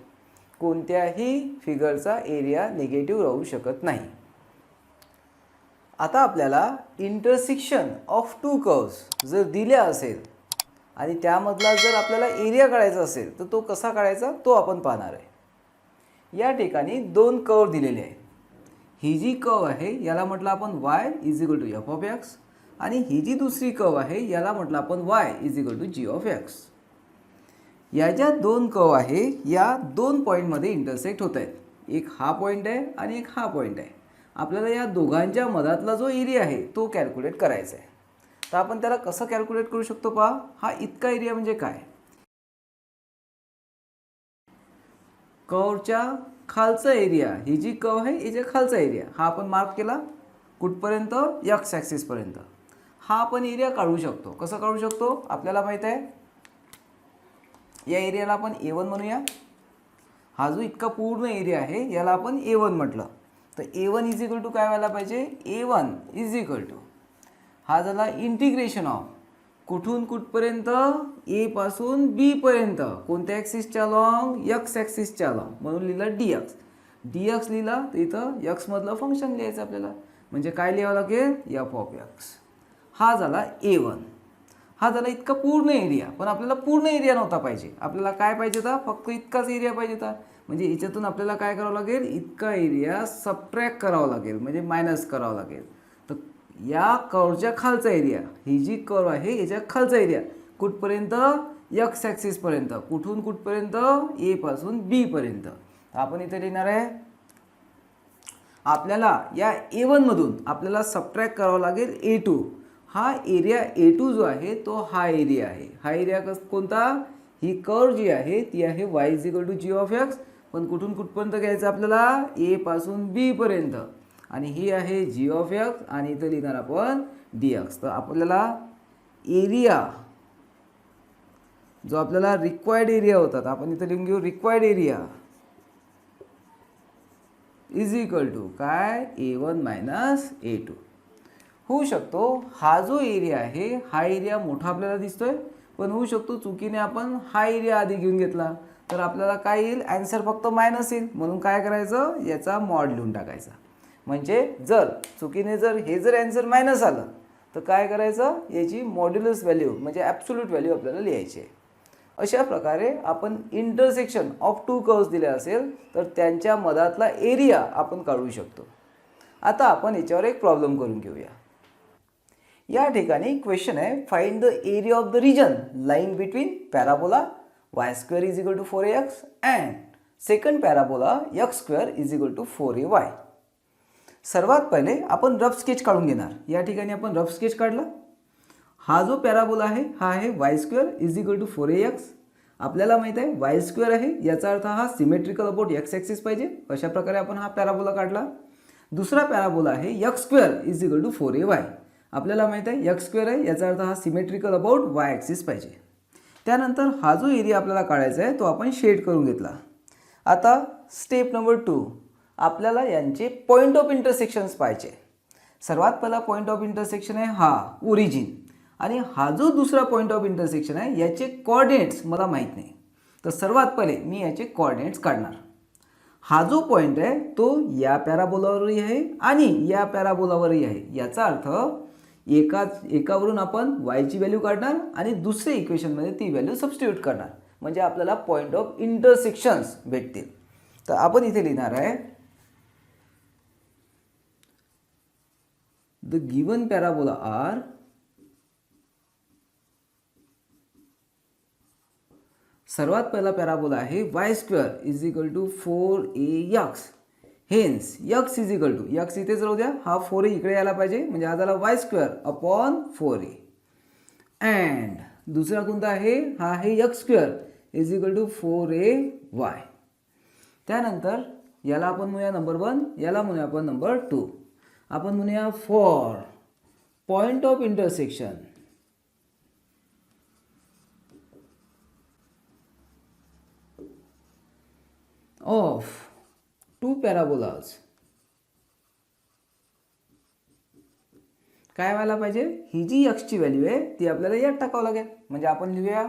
कोणत्याही फिगरचा एरिया निगेटिव्ह राहू शकत नाही. आता आपल्याला इंटरसेक्शन ऑफ 2 कर्व्स जर दिल्या असेल आणि त्यामधला जर आपल्याला एरिया काढायचा असेल तर तो कसा काढायचा तो आपण पाहणार आहे. या ठिकाणी 2 कर्व दिलेले आहेत. ही जी कर्व आहे याला म्हटलं आपण y is equal to f(x) आणि ही जी दुसरी कर्व आहे याला म्हटलं आपण y is equal to g(x). या ज्या 2 कर्व आहे या 2 पॉईंटमध्ये इंटरसेक्ट होत आहेत. एक हा पॉईंट आहे आणि एक हा पॉईंट आहे. आपल्याला या दोघांच्या मधातला जो एरिया आहे तो कॅल्क्युलेट करायचा आहे. तर आपण त्याला कसं कॅल्क्युलेट करू शकतो पहा. हा इतका एरिया म्हणजे काय, कर्वच्या खालचा एरिया, ही जी कर्व आहे याच्या खालचा एरिया हा आपण मार्क केला कुठपर्यंत, X ॲक्सिसपर्यंत. हा आपण एरिया काढू शकतो. कसं काढू शकतो, आपल्याला माहीत आहे या एरियाला आपण A1 म्हणूया. हा जो इतका पूर्ण एरिया आहे याला आपण A1 म्हटलं. तर A1 इज इक्वल टू काय व्हायला पाहिजे, A1 इज इक्वल टू हा झाला इंटिग्रेशन ऑफ कुठून कुठपर्यंत, A पासून B पर्यंत, कोणत्या ॲक्सिसच्या अलॉंग, X ॲक्सिसच्या अलॉंग, म्हणून लिहिलं DX. DX लिहिला तर इथं X मधलं फंक्शन लिहायचं आपल्याला. म्हणजे काय लिहावं लागेल, f(x). हा झाला A1. हा झाला इतका पूर्ण एरिया. पण आपल्याला पूर्ण एरिया नव्हता पाहिजे. आपल्याला काय पाहिजे होता, फक्त इतकाच एरिया पाहिजे होता. म्हणजे याच्यातून आपल्याला काय करावं लागेल, इतका एरिया सबट्रॅक्ट करावा लागेल, म्हणजे मायनस करावं लागेल. तर या कर्वच्या खालचा एरिया, ही जी कर्व आहे याच्या खालचा एरिया कुठपर्यंत, X ॲक्सिसपर्यंत, कुठून कुठपर्यंत, A पासून B पर्यंत. आपण इथे लिहिणार आहे आपल्याला या A1 मधून आपल्याला सबट्रॅक्ट करावं लागेल A2. हा एरिया A2 जो आहे तो हा एरिया आहे. हा एरिया कोणता, ही कर्व जी आहे ती आहे y is equal to g(x). पण कुठून कुठपर्यंत घ्यायचं आपल्याला, A पासून B पर्यंत, आणि ही आहे g(x) आणि इथं लिहिणार आपण dx. तर आपल्याला एरिया जो आपल्याला रिक्वायर्ड एरिया होता, आपण इथं लिहून घेऊ required area is equal to काय, A1 मायनस A2 होऊ शकतो. हा जो एरिया आहे हा एरिया मोठा आपल्याला दिसतोय पण होऊ शकतो चुकीने आपण हा एरिया आधी घेऊन घेतला तर आपल्याला काय येईल, ॲन्सर फक्त मायनस येईल. म्हणून काय करायचं, याचा मॉड लिहून टाकायचा. म्हणजे जर चुकीने हे जर ॲन्सर मायनस आलं तर काय करायचं, याची मॉड्युलस व्हॅल्यू म्हणजे ॲब्सोल्यूट व्हॅल्यू आपल्याला लिहायची आहे. अशा प्रकारे आपण इंटरसेक्शन ऑफ टू कर्व्स दिले असेल तर त्यांच्या मधातला एरिया आपण काढू शकतो. आता आपण याच्यावर एक प्रॉब्लेम करून घेऊया. या ठिकाणी क्वेश्चन आहे, find the area of the region lying between parabola y² = 4ax and second parabola x² = 4ay. सर्वात पहिले आपण रफ स्केच काढून घेणार. या ठिकाणी आपण रफ स्केच काढला. हा जो पॅराबोला आहे हा आहे y² = 4ax. आपल्याला माहित आहे y² आहे, याचा अर्थ हा सिमेट्रिकल अबाउट x ॲक्सिस पाहिजे. अशा प्रकारे आपण हा पॅराबोला काढला. दुसरा पॅराबोला आहे x² = 4ay. आपल्याला माहित आहे x² आहे, याचा अर्थ हा सिमेट्रिकल अबाउट y ॲक्सिस पाहिजे. त्यानंतर हा जो एरिया आपल्याला काढायचा आहे तो आपण शेड करून घेतला. आता स्टेप नंबर 2, आपल्याला यांचे पॉईंट ऑफ इंटरसेक्शन्स पाहिजे. सर्वात पहिला पॉईंट ऑफ इंटरसेक्शन आहे हा ओरिजिन, आणि हा जो दुसरा पॉईंट ऑफ इंटरसेक्शन आहे याचे कोऑर्डिनेट्स मला माहीत नाही. तर सर्वात पहिले मी याचे कोऑर्डिनेट्स काढणार. हा जो पॉईंट आहे तो या पॅराबोलावरही आहे आणि या पॅराबोलावरही आहे. याचा अर्थ एकावरून आपण वायची व्हॅल्यू काढणार आणि दुसऱ्या इक्वेशनमध्ये ती व्हॅल्यू सबस्टिट्यूट करणार, म्हणजे आपल्याला पॉईंट ऑफ इंटरसेक्शन्स भेटतील. तर आपण इथे लिहिणार आहे, द गिवन पॅराबोला आर सर्वात पहिला पॅराबोला आहे y² = 4ax. हेन्स x इथेच राहू द्या, हा 4a इकडे यायला पाहिजे, म्हणजे हा झाला y² अपॉन 4a. अँड दुसरा कोणता आहे, हा आहे x² = 4ay. त्यानंतर याला आपण म्हणूया नंबर 1, याला म्हणूया आपण नंबर 2. आपण म्हणूया for point of intersection of two parabolas काय व्हायला पाहिजे, ही जी x ची व्हॅल्यू आहे ती आपल्याला यात टाकावं लागेल. म्हणजे आपण लिहूया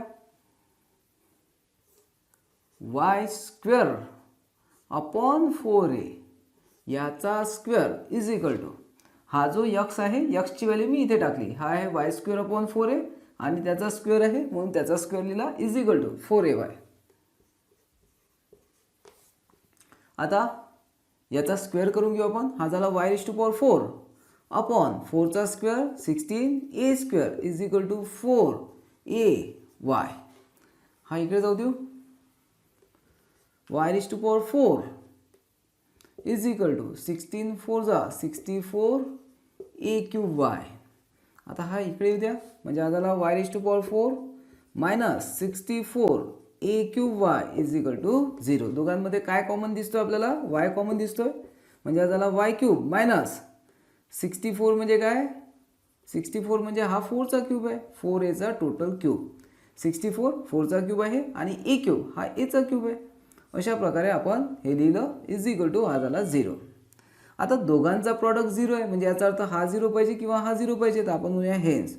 y² अपॉन 4a याचा स्क्वेअर इज इक्वल टू, हा जो x आहे x ची व्हॅल्यू मी इथे टाकली, हा आहे y² अपॉन 4a आणि त्याचा स्क्वेअर आहे म्हणून त्याचा स्क्वेअर लिहिला इज इक्वल टू 4ay. आता याचा स्क्वेअर करून घेऊ आपण. हा झाला y⁴ अपॉन 4 चा square 16a² is equal to 4ay. हा इकडे जाऊ देऊ, y⁴ is equal to 16 4 64a³ आता हा इकडे येऊ द्या, म्हणजे हा झाला y⁴ minus 64a³ is equal to 0. दोघांमध्ये काय कॉमन दिसतोय आपल्याला, y कॉमन दिसतोय, म्हणजे हा झाला y³ मायनस 64 म्हणजे काय, 64 म्हणजे हा 4 चा क्यूब आहे, 4a चा टोटल क्यूब. 64 4 चा क्यूब आहे आणि a³ हा a चा क्यूब आहे. अशा प्रकारे आपण हे लिहिलं इज इक्वल टू हा झाला 0. आता दोघांचा प्रॉडक्ट 0 आहे, म्हणजे याचा अर्थ हा 0 पाहिजे किंवा हा 0 पाहिजे. तर आपण म्हणूया hence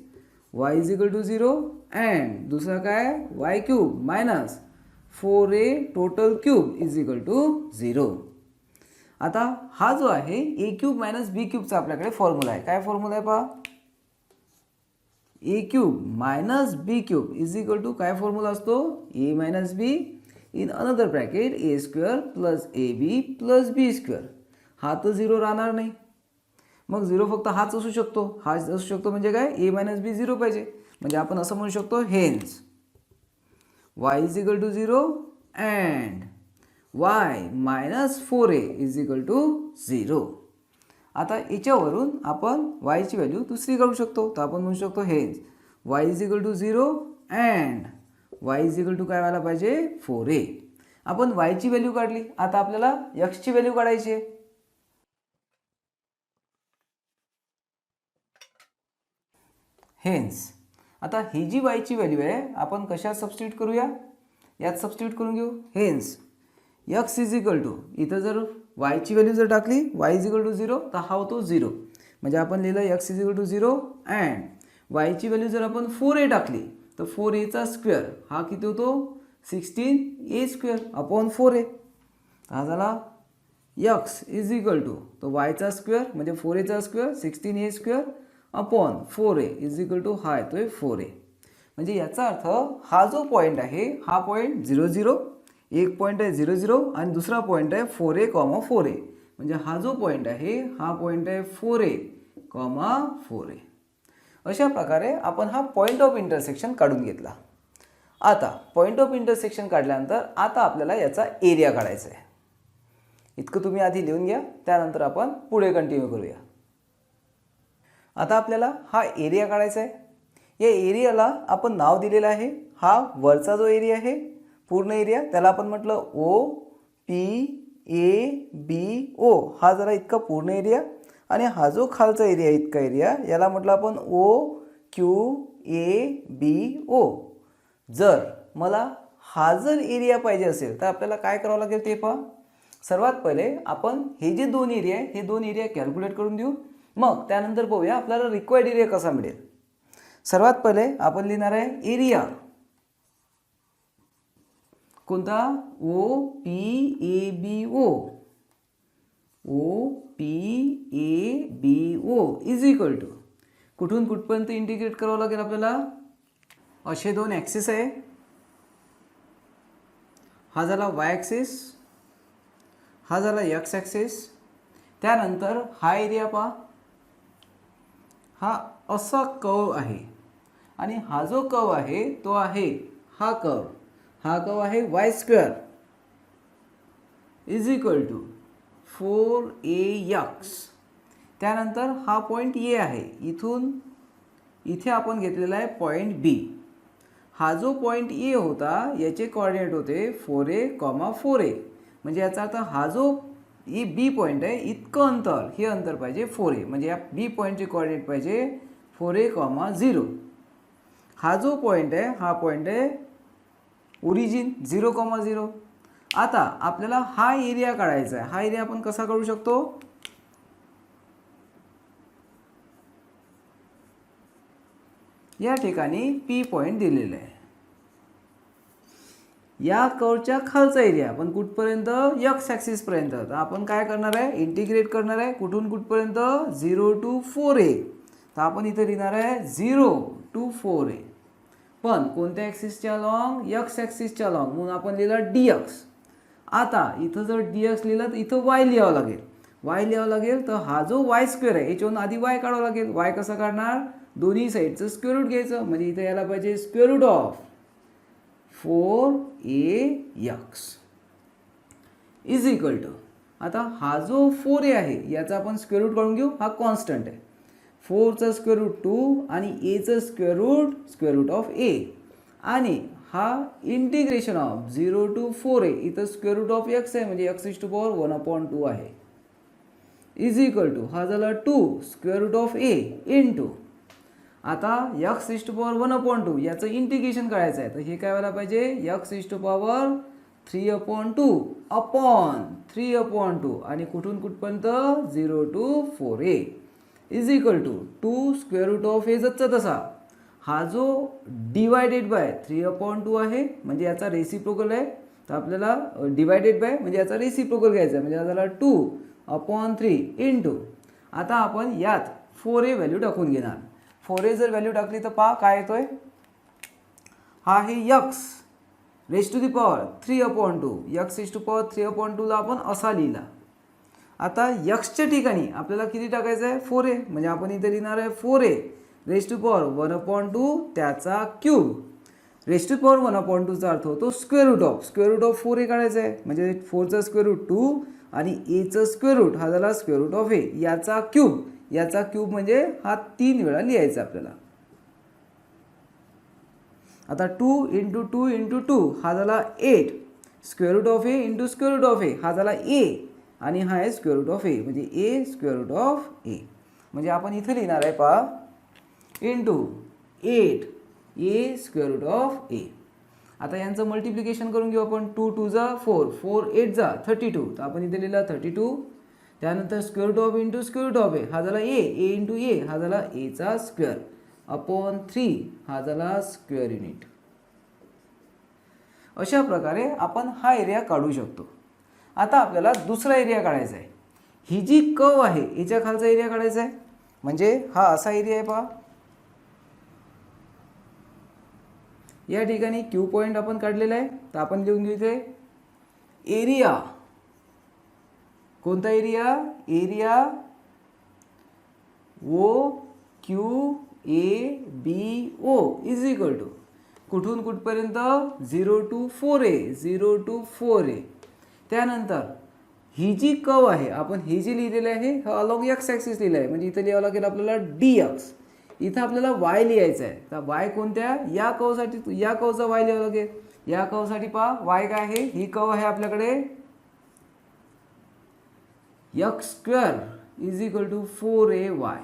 y is equal to 0 and दुसरा काय y³ minus 4a total cube is equal to 0. आता हा जो आहे a³ मायनस b³ चा आपल्याकडे फॉर्म्युला आहे. काय फॉर्म्युला आहे पहा, a³ minus b³ is equal to काय फॉर्म्युला असतो, a minus b in another bracket a² plus ab plus b². हा तर 0 राहणार नाही, मग 0 फक्त हाच असू शकतो, हाच असू शकतो, म्हणजे काय a मायनस b 0 पाहिजे. म्हणजे आपण असं म्हणू शकतो hence y is equal to 0 and y minus 4a is equal to 0. आता याच्यावरून आपण y ची व्हॅल्यू दुसरी काढू शकतो. तर आपण म्हणू शकतो hence y is equal to 0 and y is equal to काय व्हायला पाहिजे 4a. आपण y ची व्हॅल्यू काढली, आता आपल्याला x ची व्हॅल्यू काढायची आहे. हेन्स आता ही जी y ची व्हॅल्यू आहे आपण कशात सबस्टिट्यूट करूया, यात सबस्टिट्यूट करून घेऊ. Hence x is equal to, इथं जर y ची व्हॅल्यू जर टाकली y इज इक्वल टू 0 तर हा होतो 0. म्हणजे आपण लिहिलं x is equal to 0 and y ची व्हॅल्यू जर आपण 4a टाकली तर 4a स्क्वेअर हा किती होतो 16a स्क्वेअर अपॉन 4a. हा झाला यक्स इज इक्वल टू तो वायचा स्क्वेअर म्हणजे 4a square 16a square upon 4a is equal to हा येतोय 4a. म्हणजे याचा अर्थ हा जो पॉईंट आहे हा पॉईंट 0 0 एक पॉईंट आहे 0 0 आणि दुसरा पॉईंट आहे 4a 4a. म्हणजे हा जो पॉईंट आहे हा पॉईंट आहे 4a 4a. अशा प्रकारे आपण हा पॉईंट ऑफ इंटरसेक्शन काढून घेतला. आता पॉईंट ऑफ इंटरसेक्शन काढल्यानंतर आता आपल्याला याचा एरिया काढायचा आहे. इतकं तुम्ही आधी लिहून घ्या, त्यानंतर आपण पुढे कंटिन्यू करूया. आता आपल्याला हा एरिया काढायचा आहे. या एरियाला आपण नाव दिलेलं आहे. हा वरचा जो एरिया आहे पूर्ण एरिया त्याला आपण म्हटलं OPABO हा जरा इतका पूर्ण एरिया आणि हा जो खालचा एरिया इतका एरिया याला म्हटलं आपण OQABO. जर मला हा जर एरिया पाहिजे असेल तर आपल्याला काय करावं लागेल ते पहा. सर्वात पहिले आपण हे जे दोन एरिया आहे हे दोन एरिया कॅल्क्युलेट करून देऊ, मग त्यानंतर पाहूया आपल्याला रिक्वायर्ड एरिया कसा मिळेल. सर्वात पहिले आपण लिहिणार आहे एरिया कोणता OPABO इज इक्वल टू कुठून कुठपर्यंत इंटिग्रेट करावं लागेल आपल्याला. असे दोन ॲक्सिस आहे. हा झाला वाय ॲक्सिस, हा झाला एक्स ॲक्सिस. त्यानंतर हा एरिया पहा, हा असा कर्व आहे आणि हा जो कर्व आहे तो आहे हा कर्व. हा कर्व आहे y square is equal to 4ax. त्यानंतर हा पॉईंट ए आहे. इथून इथे आपण घेतलेला आहे पॉईंट बी. हा जो पॉईंट ए होता याचे कोऑर्डिनेट होते 4a 4a. म्हणजे याचा अर्थ हा जो बी पॉईंट आहे इतकं अंतर हे अंतर पाहिजे 4a. म्हणजे या बी पॉईंटचे कोऑर्डिनेट पाहिजे 4a 0. हा जो पॉईंट आहे हा पॉईंट आहे ओरिजिन 0 0. आता आपल्याला हा एरिया काढायचा आहे. हा एरिया आपण कसा काढू शकतो. या ठिकाणी पी पॉईंट दिलेला आहे. या कर्वच्या खालचा एरिया आपण कुठपर्यंत एक्स ॲक्सिस पर्यंत. तर आपण काय करणार आहे इंटिग्रेट करणार आहे कुठून कुठपर्यंत 0 to 4a. तर आपण इथे लिहिणार आहे 0 to 4a. पण कोणत्या ॲक्सिसच्या अलॉंग एक्स ॲक्सिसच्या अलॉंग म्हणून आपण लिहिला dx. आता इथं जर dx लिहिलं तर इथं y लिहावं लागेल. y लिहावं लागेल तर हा जो वाय स्क्वेअर आहे याच्यावरून आधी y काढावं लागेल. y कसं काढणार दोन्ही साईडचं स्क्वेअर रूट घ्यायचं. म्हणजे इथे यायला पाहिजे square root of 4ax is equal to. आता हा जो 4a आहे याचा आपण स्क्वेअर रूट काढून घेऊ. हा कॉन्स्टंट आहे. 4चा स्क्वेअर रूट 2 आणि aचं स्क्वेअर रूट ऑफ a. आणि हा इंटिग्रेशन ऑफ 0 to 4a इथं स्क्वेअर रूट ऑफ x आहे म्हणजे x⁴ आहे इज इक्वल टू हा झाला 2 square root of a into. आता x⁴ याचं इंटिग्रेशन करायचं आहे तर हे काय व्हायला पाहिजे x⁴3/2 अपॉन 3/2 आणि कुठून कुठपर्यंत 0 to 4a is equal to 2 square root of a जसा तसा. हा जो डिवायडेड बाय 3/2 आहे म्हणजे याचा रेसिप्रोकल आहे. तर आपल्याला डिवायडेड बाय म्हणजे याचा रेसिप्रोकल घ्यायचा आहे म्हणजे हा झाला 2/3 इंटू. आता आपण यात 4a व्हॅल्यू टाकून घेणार. 4a जर व्हॅल्यू टाकली तर पहा काय येतोय. हा आहे x raise to the power 3/2. x⁴3/2 ला आपण असा लिहिला. आता xच्या ठिकाणी आपल्याला किती टाकायचं आहे 4a. म्हणजे आपण इथे लिहिणार आहे 4a रेज टू पॉवर 1/2 त्याचा क्यूब. रेज टू पॉवर 1/2चा अर्थ होतो स्क्वेअर रूट ऑफ 4a काढायचं आहे. म्हणजे 4चा स्क्वेअर रूट 2 आणि aचं स्क्वेअर रूट हा झाला स्क्वेअर रूट ऑफ a याचा क्यूब. याचा क्यूब म्हणजे हा 3 वेळा लिहायचा आपल्याला. आता 2 × 2 × 2 हा झाला 8 square root of a into square root of a हा झाला a आणि हा आहे स्क्वेअर रूट ऑफ a म्हणजे a square root of a. म्हणजे आपण इथे लिहिणार आहे पहा into 8 a square root of a. आता यांचं मल्टिप्लिकेशन करून घेऊ आपण. 2 2 जा 4 4 8 जा 32. तर आपण इथे लिहिला 32. त्यानंतर square root of into square root of a हा झाला a इंटू a हा झाला a चा स्क्वेअर. अपॉन 3 हा झाला स्क्वेअर युनिट. अशा प्रकारे आपण हा एरिया काढू शकतो. आता आपल्याला दुसरा एरिया काढायचा आहे. ही जी कर्व आहे याच्या खालचा एरिया काढायचा आहे. म्हणजे हा असा एरिया आहे पहा. या ठिकाणी क्यू पॉईंट आपण काढलेला आहे. तर आपण लिहून घेऊ इथे एरिया. कोणता area? Area O Q A B O is equal to कुठून कुठपर्यंत 0 to 4a 0 to 4a. त्यानंतर ही जी कर्व आहे आपण हे जी लिहिलेलं आहे हा अलॉंग एक्स ॲक्सिस लिहिलं आहे. म्हणजे इथं लिहावं लागेल आपल्याला dx. इथं आपल्याला y लिहायचं आहे. तर y कोणत्या? या कर्वसाठी या कर्वचा y लिहावं लागेल. या कर्वसाठी पहा y काय आहे? ही कर्व आहे आपल्याकडे x square is equal to 4ay.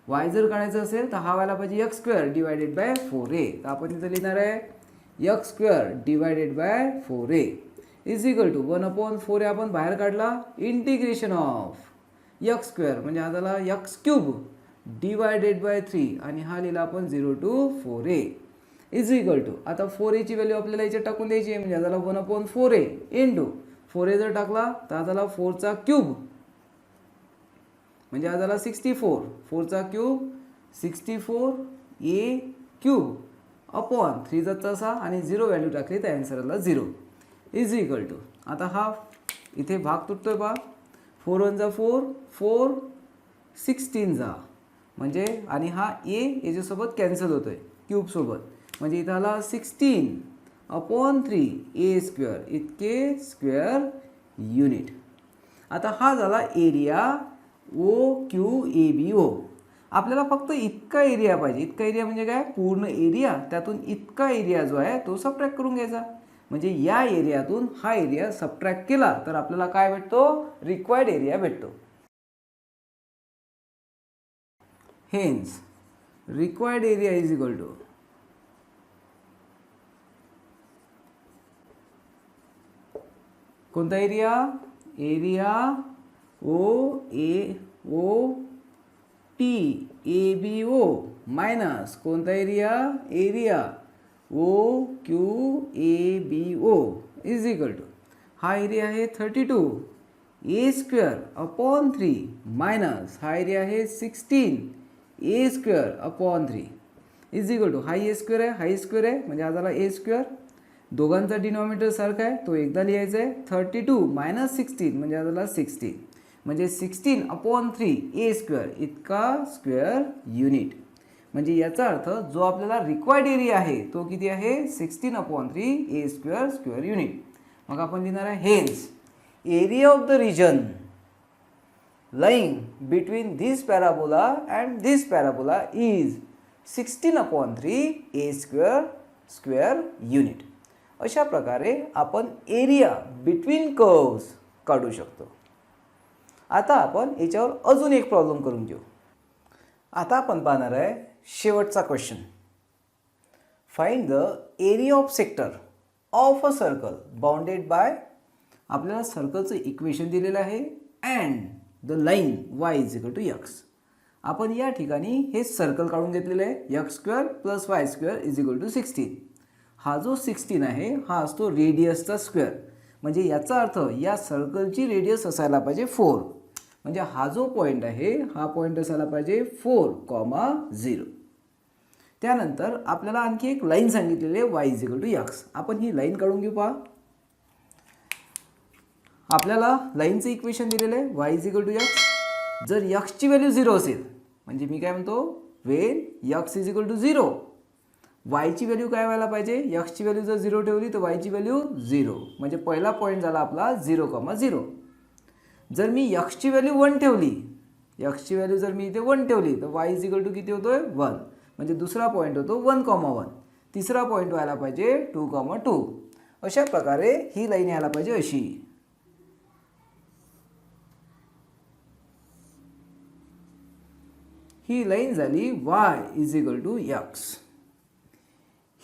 y जर काढायचं असेल तर हा व्हायला पाहिजे x square divided by 4a. तर आपण इथं लिहिणार आहे x square divided by 4a is equal to 1/4 आपण बाहेर काढला. इंटिग्रेशन ऑफ x स्क्वेअर म्हणजे हा झाला x क्यूब डिवायडेड बाय 3 आणि हा लिहिला आपण 0 to 4a is equal to. आता 4a ची व्हॅल्यू आपल्याला याच्यात टाकून द्यायची आहे. म्हणजे हा झाला 1/4a इंटू 4a जर टाकला तर हा झाला 4 चा क्यूब म्हणजे हा झाला 64. 4 चा क्यूब 64a क्यूब अपॉन 3 चा 6 आणि 0 व्हॅल्यू टाकली तर आन्सर आला 0 इज इक्वल टू. आता हा इथे भाग तुटतोय पहा. 4 1 जा 4 4 16 जा म्हणजे आणि हा a याच्यासोबत कॅन्सल होतोय क्यूबसोबत. म्हणजे इथं आला 16/3 a स्क्वेअर इतके स्क्वेअर युनिट. आता हा झाला area O Q A B ओ. आपल्याला फक्त इतका एरिया पाहिजे. इतका एरिया म्हणजे काय? पूर्ण एरिया. त्यातून इतका एरिया जो आहे तो सबट्रॅक्ट करून घ्यायचा. म्हणजे या एरियातून हा एरिया सबट्रॅक्ट केला तर आपल्याला काय भेटतो? रिक्वायर्ड एरिया भेटतो. Hence required area is equal to कोणता area? Area O T A B O minus कोणता area? Area O Q A B O is equal to हा एरिया आहे 32 ए स्क्वेअर अपॉन 3 मायनस हा area आहे 16 a square upon 3 is equal to हा a square आहे हा a square आहे म्हणजे हा झाला ए स्क्वेअर. दोघांचा डिनॉमिनेटर सारखा आहे तो एकदा लिहायचा आहे. 32 मायनस 16 म्हणजे हा झाला 16 म्हणजे 16/3 ए स्क्वेअर इतका स्क्वेअर युनिट. म्हणजे याचा अर्थ जो आपल्याला रिक्वायर्ड एरिया आहे तो किती आहे? 16/3 ए स्क्वेअर स्क्वेअर युनिट. मग आपण लिहिणार आहे hence area of the region lying between this parabola and this parabola is 16/3 a square square unit. अशा प्रकारे आपण एरिया बिटवीन कर्व्स काढू शकतो. आता आपण याच्यावर अजून एक प्रॉब्लेम करून घेऊ. आता आपण पाहणार आहे शेवटचा question. Find the area of sector of a circle bounded by. आपल्याला सर्कलचं इक्वेशन दिलेलं आहे and the line y is equal to x. आपण या ठिकाणी हे सर्कल काढून घेतलेलं आहे x square plus y square is equal to 16. हा जो 16 आहे हा असतो रेडियसचा स्क्वेअर. म्हणजे याचा अर्थ या सर्कलची रेडियस असायला पाहिजे 4. म्हणजे हा जो पॉईंट आहे हा पॉईंट असायला पाहिजे 4,0. त्यानंतर आपल्याला आणखी एक लाईन सांगितलेली आहे y is equal to x. आपण ही लाईन काढून घेऊ. पहा आपल्याला लाईनचं इक्वेशन दिलेलं आहे y is equal to x. जर x ची व्हॅल्यू 0 असेल म्हणजे मी काय म्हणतो when x is equal to 0 y ची व्हॅल्यू काय व्हायला पाहिजे? x ची व्हॅल्यू जर 0 ठेवली तर y ची व्हॅल्यू 0. म्हणजे पहिला पॉईंट झाला आपला 0,0. जर मी x ची व्हॅल्यू 1 ठेवली x ची व्हॅल्यू जर मी इथे 1 ठेवली तर y इज इक्वल टू किती होतोय? 1. म्हणजे दुसरा पॉईंट होतो 1,1. तिसरा पॉईंट व्हायला पाहिजे 2,2. अशा प्रकारे ही लाईन यायला पाहिजे अशी. ही लाईन झाली y is equal to x.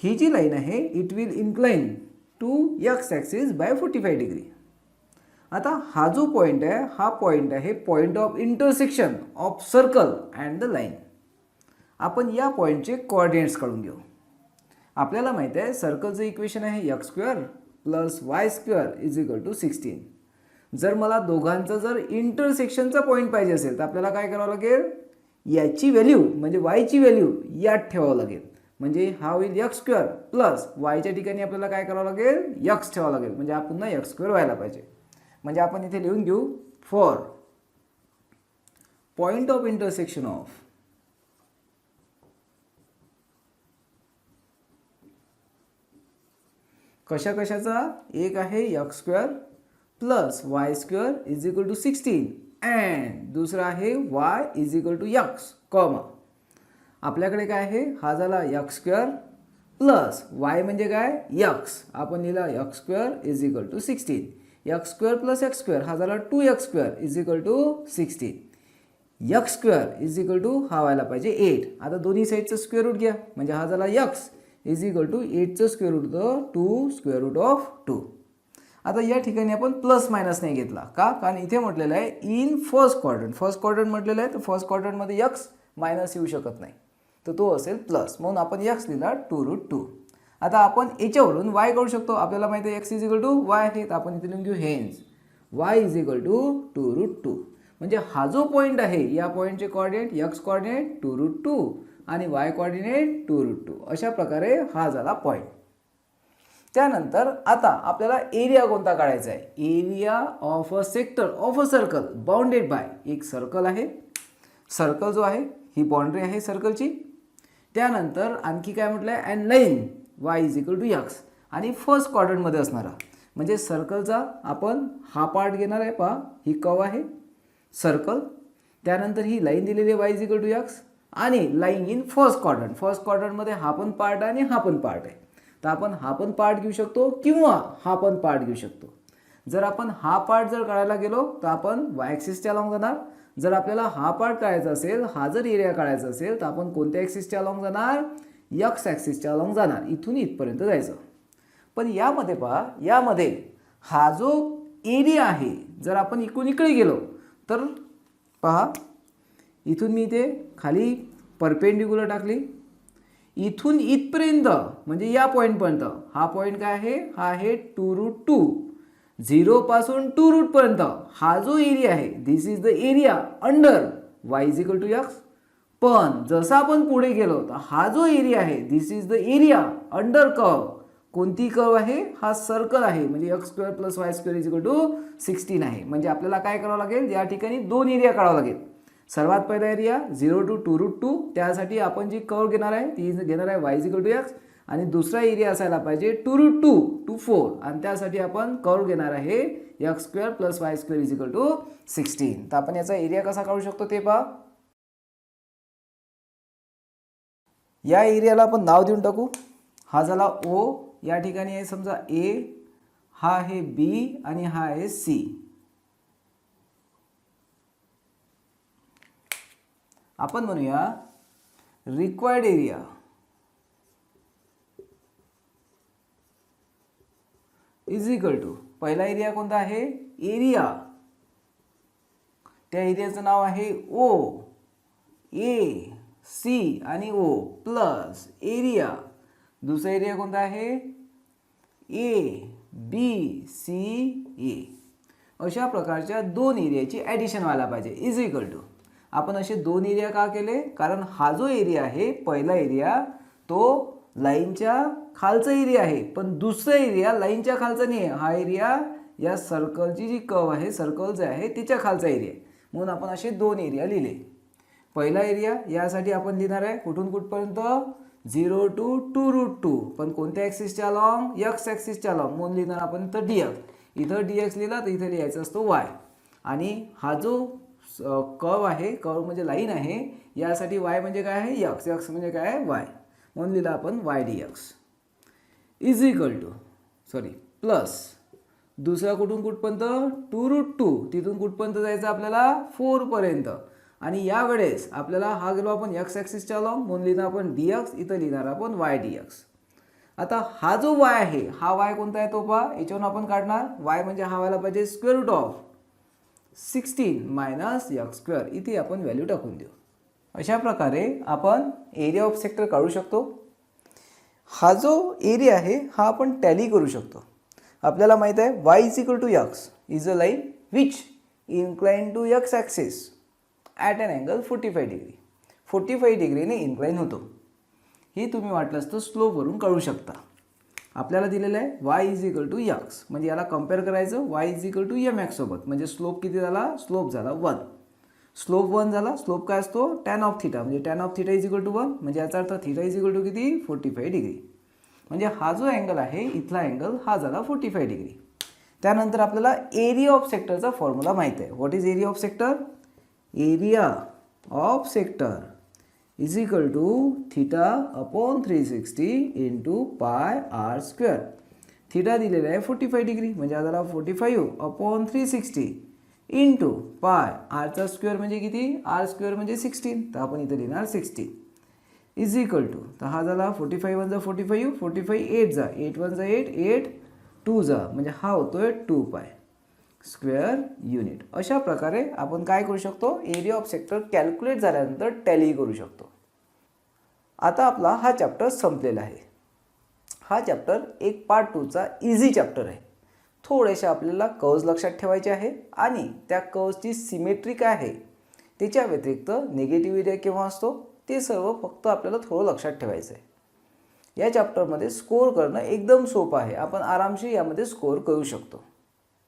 ही जी लाईन आहे it will incline to x axis by 45 degree. आता हा जो पॉईंट आहे हा पॉईंट आहे point of intersection of circle and the line. आपण या पॉईंटचे कोऑर्डिनेट्स काढून घेऊ. आपल्याला माहिती आहे सर्कलचं इक्वेशन आहे x square plus y square is equal to 16. जर मला दोघांचं जर इंटरसेक्शनचा पॉईंट पाहिजे असेल तर आपल्याला काय करावं लागेल, याची व्हॅल्यू म्हणजे वायची व्हॅल्यू यात ठेवावं लागेल. म्हणजे हा होईल एक्स स्क्वेअर प्लस वायच्या ठिकाणी आपल्याला काय करावं लागेल, एक्स ठेवावं लागेल. म्हणजे हा पुन्हा एक्स स्क्वेअर व्हायला पाहिजे. म्हणजे आपण इथे लिहून घेऊ for point of intersection of कशा कशाचा, एक आहे x square plus y square is equal to 16 and दुसरा आहे y is equal to x comma. आपल्याकडे काय आहे, हा झाला एक्स स्क्वेअर प्लस वाय म्हणजे काय एक्स, आपण लिहिला x square is equal to 16. X square plus x square हा झाला 2x square is equal to 16. X square is equal to हा व्हायला पाहिजे 8. आता दोन्ही साईडचं स्क्वेअर रूट घ्या म्हणजे हा झाला एक्स इज इक्वल टू 8चं स्क्वेअर रूट होतं 2 स्क्वेअर रूट ऑफ 2. आता या ठिकाणी आपण प्लस मायनस नाही घेतला का, कारण इथे म्हटलेलं आहे in first quadrant. First quadrant म्हटलेलं आहे तर फर्स्ट क्वाड्रंटमध्ये एक्स मायनस येऊ शकत नाही, तर तो असेल प्लस, म्हणून आपण एक्स लिहिला 2 रूट 2. आता आपण याच्यावरून वाय काढू शकतो. आपल्याला माहिती आहे x is equal to y आहे, तर आपण इथे लिहून घेऊ hence y is equal to 2 root 2. म्हणजे हा जो पॉईंट आहे या पॉईंटचे कोऑर्डिनेट एक्स कोऑर्डिनेट 2 रूट 2 आणि वाय कोऑर्डिनेट 2 रूट 2. अशा प्रकारे हा झाला पॉईंट. त्यानंतर आता आपल्याला एरिया कोणता काढायचा आहे, area of a sector of a circle bounded bye, एक सर्कल आहे, सर्कल जो आहे ही बाउंड्री आहे सर्कलची. त्यानंतर आणखी काय म्हटलं आहे, and line y is equal to x आणि फर्स्ट क्वाड्रंटमध्ये असणारा म्हणजे सर्कलचा आपण हा पार्ट घेणार आहे. पहा ही कर्व आहे सर्कल, त्यानंतर ही लाईन दिलेली आहे y is equal to x आणि line in first quadrant. First क्वाड्रंटमध्ये हा पण पार्ट आहे आणि हा पण पार्ट आहे, तर आपण हा पण पार्ट घेऊ शकतो किंवा हा पण पार्ट घेऊ शकतो. जर आपण हा पार्ट जर काढायला गेलो तर आपण वाय ॲक्सिसच्या अलॉंग जाणार. जर आपल्याला हा पार्ट काढायचा असेल, हा जर एरिया काढायचा असेल तर आपण कोणत्या ॲक्सिसच्या अलॉंग जाणार, एक्स ॲक्सिसच्या अलॉंग जाणार, इथून इथपर्यंत जायचं. पण यामध्ये पहा, यामध्ये हा जो एरिया आहे जर आपण इकडून इकडे गेलो तर पहा इथून मी इथे खाली परपेंडिक्युलर टाकली, इथून इथपर्यंत म्हणजे या पॉईंटपर्यंत हा पॉईंट काय आहे, हा आहे 2 रूट 2. 0 पासून 2 रूटपर्यंत हा जो एरिया आहे this is the area under y is equal to x. पण जसं आपण पुढे गेलो तर हा जो एरिया आहे this is the area under curve. कोणती कर्व आहे, हा सर्कल आहे म्हणजे x square plus y square is equal to 16 आहे. म्हणजे आपल्याला काय करावं लागेल, या ठिकाणी 2 एरिया काढावा लागेल. सर्वात पहिला एरिया 0 टू 2 रूट 2, त्यासाठी आपण जी कर्व घेणार आहे ती घेणार आहे y is equal to x. आणि दुसरा एरिया असायला पाहिजे 2 रूट 2 टू 4 आणि त्यासाठी आपण कर्व घेणार आहे x square plus y square is equal to 16. तर आपण याचा एरिया कसा काढू शकतो ते पहा. या एरियाला आपण नाव देऊन टाकू. हा झाला ओ, या ठिकाणी आहे समजा ए, हा आहे बी आणि हा आहे सी. आपण म्हणूया required area is equal to, पहिला एरिया कोणता आहे, एरिया, त्या एरियाचं नाव आहे ओ, ए सी आणि ओ प्लस एरिया. दुसरा एरिया कोणता आहे, ए बी सी ए. अशा प्रकारच्या 2 एरियाची ॲडिशन व्हायला पाहिजे इज इक्वल टू. आपण असे 2 एरिया का केले, कारण हा जो एरिया आहे पहिला एरिया तो लाईनच्या खालचा एरिया आहे, पण दुसरा एरिया लाईनच्या खालचा नाही आहे. हा एरिया या सर्कलची जी कर्व आहे सर्कलचं आहे तिच्या खालचा एरिया, म्हणून आपण असे 2 एरिया लिहिले. पहिला एरिया यासाठी आपण लिहिणार आहे कुठून कुठपर्यंत 0 टू 2 रूट 2, पण कोणत्या ॲक्सिसच्या अलॉंग, एक्स ॲक्सिसच्या अलॉंग, म्हणून लिहिणार आपण इथं डी एक्स. इथं डी एक्स लिहिला तर इथे लिहायचा असतो वाय. आणि हा जो कर्व आहे, कर्व म्हणजे लाईन आहे, यासाठी वाय म्हणजे काय आहे एक्स, एक्स म्हणजे काय आहे वाय, म्हणून लिहिला आपण Y D x is equal two plus दुसरा कुठून कुठपर्यंत 2 रूट 2, तिथून कुठपर्यंत जायचं आपल्याला 4 पर्यंत. आणि यावेळेस आपल्याला हा गेलो आपण एक्स ॲक्सिसच्या अलॉंग, म्हणून लिहिणार आपण डी एक्स, इथं लिहिणार आपण वाय डी एक्स. आता हा जो वाय आहे, हा वाय कोणता आहे तो पहा, याच्यावरून आपण काढणार वाय म्हणजे हा व्हायला पाहिजे square root of 16 minus x square. इथे आपण व्हॅल्यू टाकून देऊ. अशा प्रकारे आपण एरिया ऑफ सेक्टर काढू शकतो. हा जो एरिया आहे हा आपण टॅली करू शकतो. आपल्याला माहीत आहे y is equal to x is a line which incline to x axis at an angle 45 degree. 45 डिग्रीने इन्क्लाइन होतो. ही तुम्ही वाटलंच तर स्लोपवरून काढू शकता. आपल्याला दिलेलं आहे y is equal to x, म्हणजे याला कम्पेअर करायचं y is equal to m x सोबत. म्हणजे स्लोप किती झाला? स्लोप झाला 1. स्लोप 1 झाला. स्लोप काय असतो? टॅन ऑफ थिटा, म्हणजे tan of theta is equal to 1, म्हणजे याचा अर्थ थिटा इज इक्वल टू किती? 45 डिग्री. म्हणजे हा जो अँगल आहे इथला अँगल हा झाला 45 डिग्री. त्यानंतर आपल्याला एरिया ऑफ सेक्टरचा फॉर्म्युला माहीत आहे. What is area of sector? Area of sector is equal to theta upon 360 into pi r square. थिटा दिलेला आहे 45 डिग्री, म्हणजे हा झाला 45 अपॉन 360 इंटू पाय आरचा स्क्वेअर म्हणजे किती? आर स्क्वेअर म्हणजे 16, तर आपण इथे लिहिणार 16 इज इक्वल टू, तर हा झाला 45 वन जा 45, 45 8 जा 8 वन जा 8 8 2 जा, म्हणजे हा होतोय 2 पाय स्क्वेअर युनिट. अशा प्रकारे आपण काय करू शकतो? एरिया ऑफ सेक्टर कॅल्क्युलेट झाल्यानंतर टॅली करू शकतो. आता आपला हा चॅप्टर संपलेला आहे. हा चॅप्टर एक पार्ट 2चा इझी चॅप्टर आहे. थोडेसे आपल्याला कर्व्ज लक्षात ठेवायचे आहे आणि त्या कर्व्जची सिमेट्री काय आहे, त्याच्या व्यतिरिक्त निगेटिव्ह एरिया केव्हा असतो ते सर्व फक्त आपल्याला थोडं लक्षात ठेवायचं आहे. या चॅप्टरमध्ये स्कोअर करणं एकदम सोपं आहे. आपण आरामशीर यामध्ये स्कोअर करू शकतो.